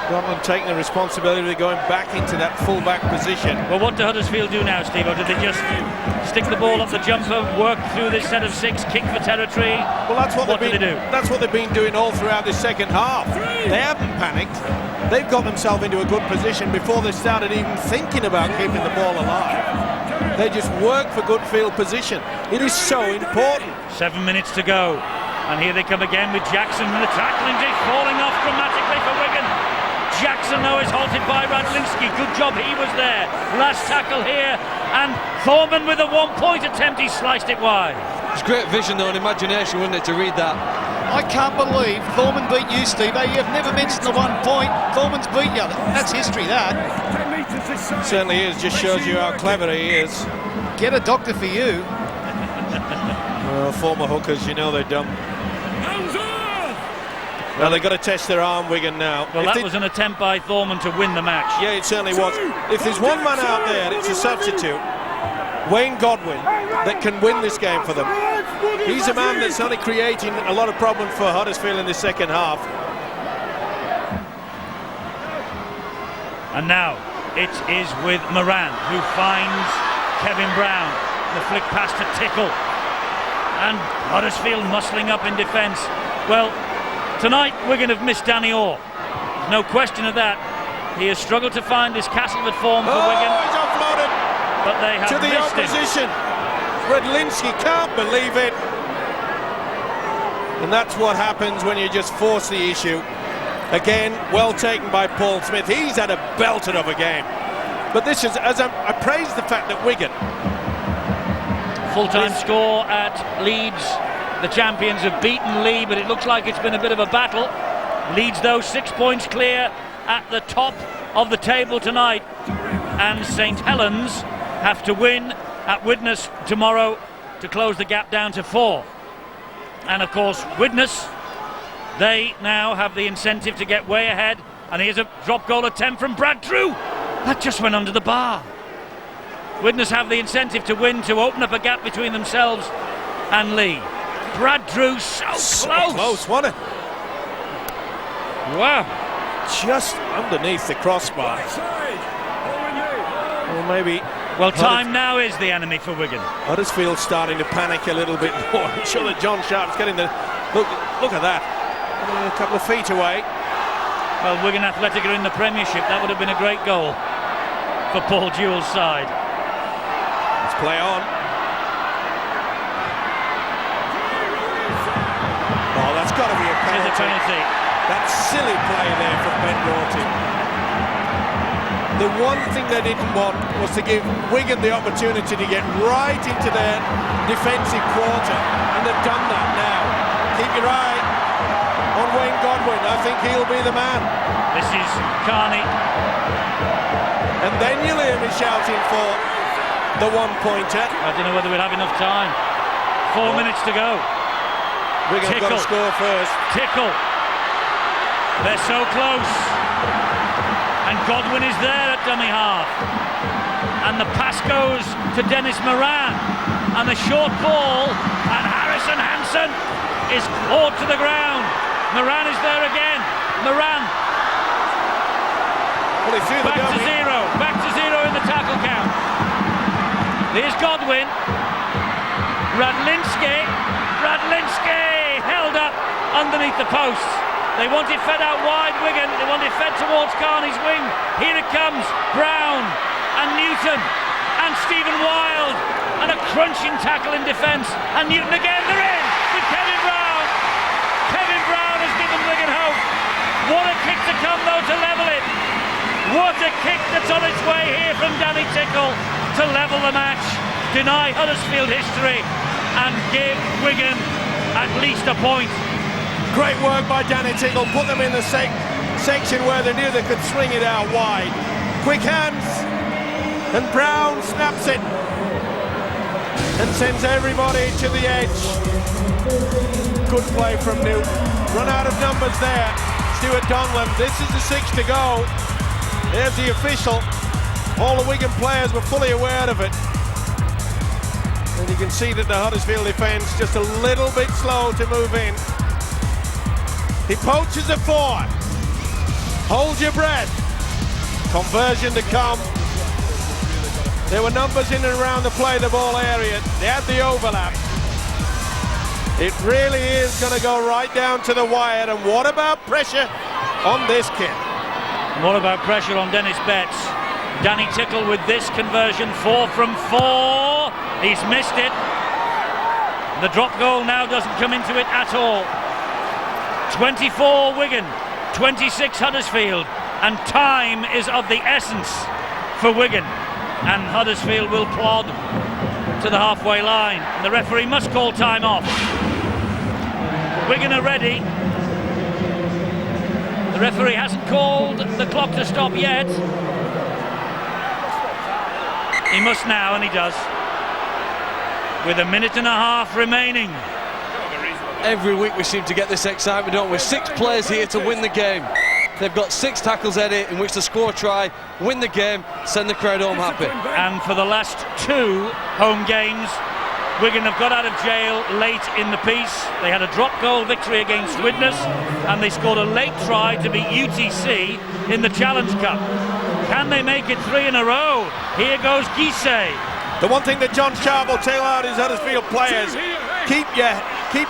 Scotland taking the responsibility of going back into that full-back position. Well, what do Huddersfield do now, Steve? Or do they just stick the ball up the jumper, work through this set of 6, kick for territory? Well, that's what do they do? That's what they've been doing all throughout this second half. They haven't panicked. They've got themselves into a good position before they started even thinking about keeping the ball alive. They just work for good field position. It is so important. 7 minutes to go. And here they come again with Jackson, and the tackling is falling off dramatically for Wigan. Jackson now is halted by Radlinski. Good job he was there. Last tackle here, and Thorman with a 1-point attempt. He sliced it wide. It's great vision though and imagination, wasn't it, to read that? I can't believe Thorman beat you, Steve. You've never mentioned the 1 point. Thorman's beat you. That's history, that. Certainly is. Just shows you how clever he is. Get a doctor for you. Well, former hookers, you know they're dumb. Well, they've got to test their arm, Wigan, now. Well, that was an attempt by Thorman to win the match. Yeah, it certainly was. If there's one man out there, it's a substitute, Wayne Godwin, that can win this game for them. He's a man that's only creating a lot of problems for Huddersfield in the second half. And now it is with Moran, who finds Kevin Brown. The flick pass to Tickle. And Huddersfield muscling up in defence. Well, tonight Wigan have missed Danny Orr. No question of that. He has struggled to find his Castleford form for Wigan. He's offloaded but they have to the missed opposition. Redlinski can't believe it. And that's what happens when you just force the issue. Again, well taken by Paul Smith. He's had a belter of a game. But this is, as I praise the fact that Wigan... Full-time score at Leeds. The champions have beaten Lee, but it looks like it's been a bit of a battle. Leeds, though, 6 points clear at the top of the table tonight. And St Helens have to win at Widnes tomorrow to close the gap down to 4. And, of course, Widnes, they now have the incentive to get way ahead. And here's a drop goal attempt from Brad Drew. That just went under the bar. Widnes have the incentive to win, to open up a gap between themselves and Lee. Brad Drew so close. Close, wasn't it? Wow. Just underneath the crossbar. Well, maybe... Well, time now is the enemy for Wigan. Huddersfield starting to panic a little bit more. I'm sure that John Sharp's getting the... Look at that. A couple of feet away. Well, Wigan Athletic are in the Premiership. That would have been a great goal for Paul Jewell's side. Let's play on. Oh, that's got to be a penalty. It's a penalty. That silly play there from Ben Rorty. The one thing they didn't want was to give Wigan the opportunity to get right into their defensive quarter, and they've done that now. Keep your eye on Wayne Godwin. I think he'll be the man. This is Carney. And then you'll hear me shouting for the 1-pointer. I don't know whether we'll have enough time. 4 minutes to go. Wigan have got to score first. Tickle. They're so close. And Godwin is there at dummy half. And the pass goes to Dennis Moran. And the short ball, and Harrison Hansen is clawed to the ground. Moran is there again. Moran. Back to zero in the tackle count. Here's Godwin. Radlinski held up underneath the posts. They want it fed out wide, Wigan. They want it fed towards Carney's wing. Here it comes. Brown and Newton and Stephen Wild. And a crunching tackle in defence. And Newton again. They're in with Kevin Brown. Kevin Brown has given Wigan hope. What a kick to come, though, to level it. What a kick that's on its way here from Danny Tickle to level the match, deny Huddersfield history, and give Wigan at least a point. Great work by Danny Tickle, put them in the section where they knew they could swing it out wide. Quick hands, and Brown snaps it and sends everybody to the edge. Good play from Newton. Run out of numbers there. Stuart Donlan, this is the 6 to go. There's the official. All the Wigan players were fully aware of it. And you can see that the Huddersfield defence just a little bit slow to move in. He poaches a 4. Hold your breath. Conversion to come. There were numbers in and around the play the ball area. They had the overlap. It really is going to go right down to the wire. And what about pressure on this kid? What about pressure on Dennis Betts? Danny Tickle with this conversion, 4 from 4. He's missed it. The drop goal now doesn't come into it at all. 24 Wigan, 26 Huddersfield, and time is of the essence for Wigan. And Huddersfield will plod to the halfway line. And the referee must call time off. Wigan are ready. The referee hasn't called the clock to stop yet. He must now, and he does. With a minute and a half remaining. Every week we seem to get this excitement, don't we? 6 players here to win the game. They've got 6 tackles, Eddie, in which to score a try, win the game, send the crowd home happy. And for the last 2 home games, Wigan have got out of jail late in the piece. They had a drop goal victory against Widnes, and they scored a late try to beat UTC in the Challenge Cup. Can they make it 3 in a row? Here goes Guisset. The one thing that John Sharp will tell out his Huddersfield players, keep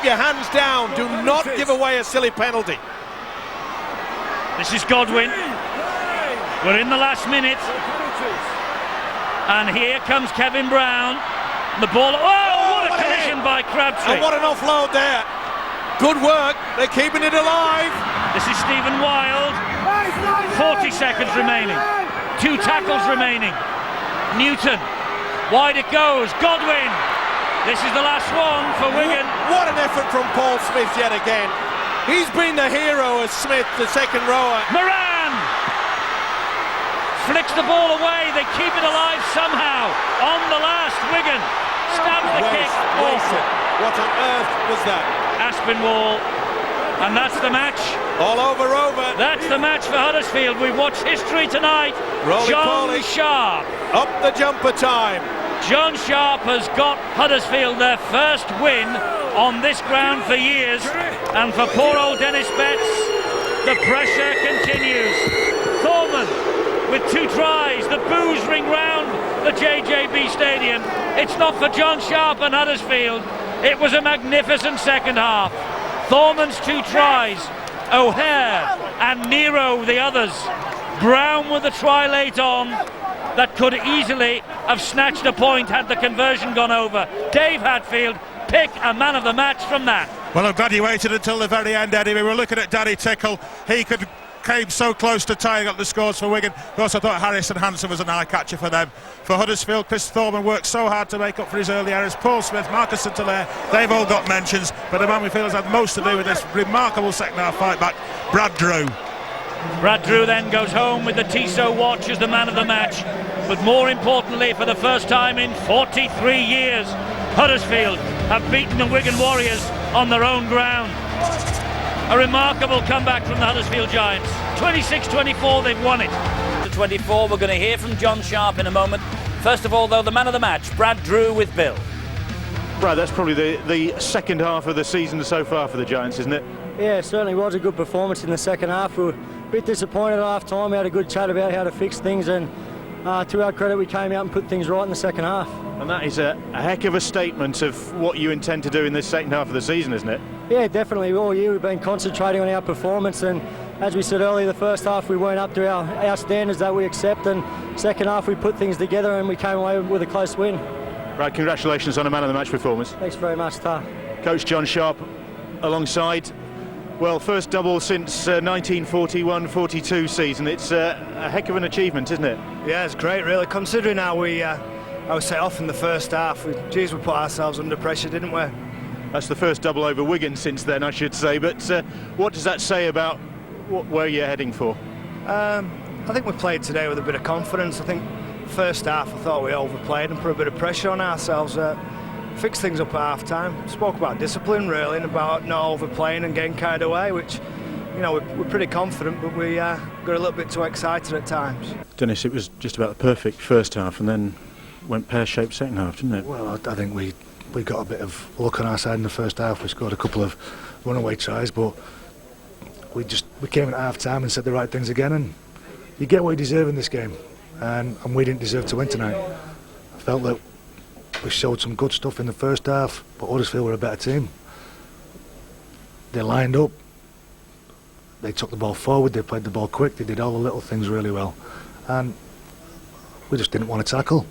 your hands down. Do not give away a silly penalty. This is Godwin. We're in the last minute. And here comes Kevin Brown. The ball. Oh, what a collision by Crabtree. And what an offload there. Good work. They're keeping it alive. This is Stephen Wild. 40 seconds remaining. 2 tackles remaining. Newton. Wide it goes. Godwin. This is the last one for Wigan. What an effort from Paul Smith yet again. He's been the hero as Smith, the second rower. Moran flicks the ball away. They keep it alive somehow. On the last, Wigan stabs the kick. Awful. What on earth was that? Aspinwall. And that's the match. All over. That's the match for Huddersfield. We've watched history tonight. John Sharp. Up the jumper time. John Sharp has got Huddersfield their first win on this ground for years. And for poor old Dennis Betts, the pressure continues. Thorman with 2 tries. The boos ring round the JJB Stadium. It's not for John Sharp and Huddersfield. It was a magnificent second half. Thorman's 2 tries. O'Hare and Nero the others. Brown with the try late on that could easily have snatched a point had the conversion gone over. Dave Hadfield, pick a man of the match from that. Well, I'm glad you waited until the very end, Eddie. We were looking at Danny Tickle. He came so close to tying up the scores for Wigan. Of course, I thought Harrison Hansen was an eye catcher for them. For Huddersfield, Chris Thorman worked so hard to make up for his early errors. Paul Smith, Marcus St-Hilaire, they've all got mentions. But the man we feel has had most to do with this remarkable second half fight back, Brad Drew. Brad Drew then goes home with the Tissot watch as the man of the match. But more importantly, for the first time in 43 years, Huddersfield have beaten the Wigan Warriors on their own ground. A remarkable comeback from the Huddersfield Giants. 26-24, they've won it. To 24, we're going to hear from John Sharp in a moment. First of all, though, the man of the match, Brad Drew with Bill. Brad, that's probably the second half of the season so far for the Giants, isn't it? Yeah, it certainly was a good performance in the second half. We were a bit disappointed at half time. We had a good chat about how to fix things, and to our credit, we came out and put things right in the second half. And that is a heck of a statement of what you intend to do in this second half of the season, isn't it? Yeah, definitely. All year we've been concentrating on our performance, and as we said earlier, the first half we weren't up to our standards that we accept, and second half we put things together and we came away with a close win. Right, congratulations on a man of the match performance. Thanks very much, Tar. Coach John Sharp alongside. Well, first double since 1941-42 season. It's a heck of an achievement, isn't it? Yeah, it's great, really, considering how we set off in the first half. We put ourselves under pressure, didn't we? That's the first double over Wigan since then, I should say. But what does that say about where you're heading for? I think we played today with a bit of confidence. I think first half I thought we overplayed and put a bit of pressure on ourselves. Fixed things up at half time. Spoke about discipline, really, and about not overplaying and getting carried away, which, you know, we're pretty confident, but we got a little bit too excited at times. Dennis, it was just about the perfect first half and then went pear-shaped second half, didn't it? Well, I think we got a bit of luck on our side in the first half. We scored a couple of runaway tries, but we came at half time and said the right things again, and you get what you deserve in this game, and we didn't deserve to win tonight. I felt that we showed some good stuff in the first half, but Huddersfield were a better team. They lined up, they took the ball forward, they played the ball quick, they did all the little things really well, and we just didn't want to tackle.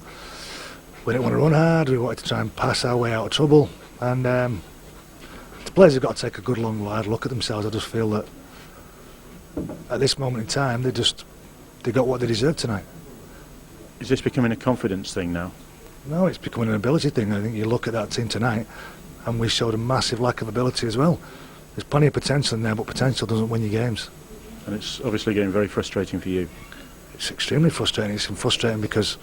We didn't want to run hard, we wanted to try and pass our way out of trouble, and the players have got to take a good long hard look at themselves. I just feel that at this moment in time they got what they deserved tonight. Is this becoming a confidence thing now? No, it's becoming an ability thing. I think you look at that team tonight and we showed a massive lack of ability as well. There's plenty of potential in there, but potential doesn't win you games. And it's obviously getting very frustrating for you. It's extremely frustrating. It's frustrating because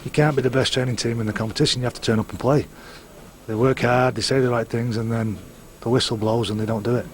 you can't be the best training team in the competition. You have to turn up and play. They work hard, they say the right things, and then the whistle blows and they don't do it.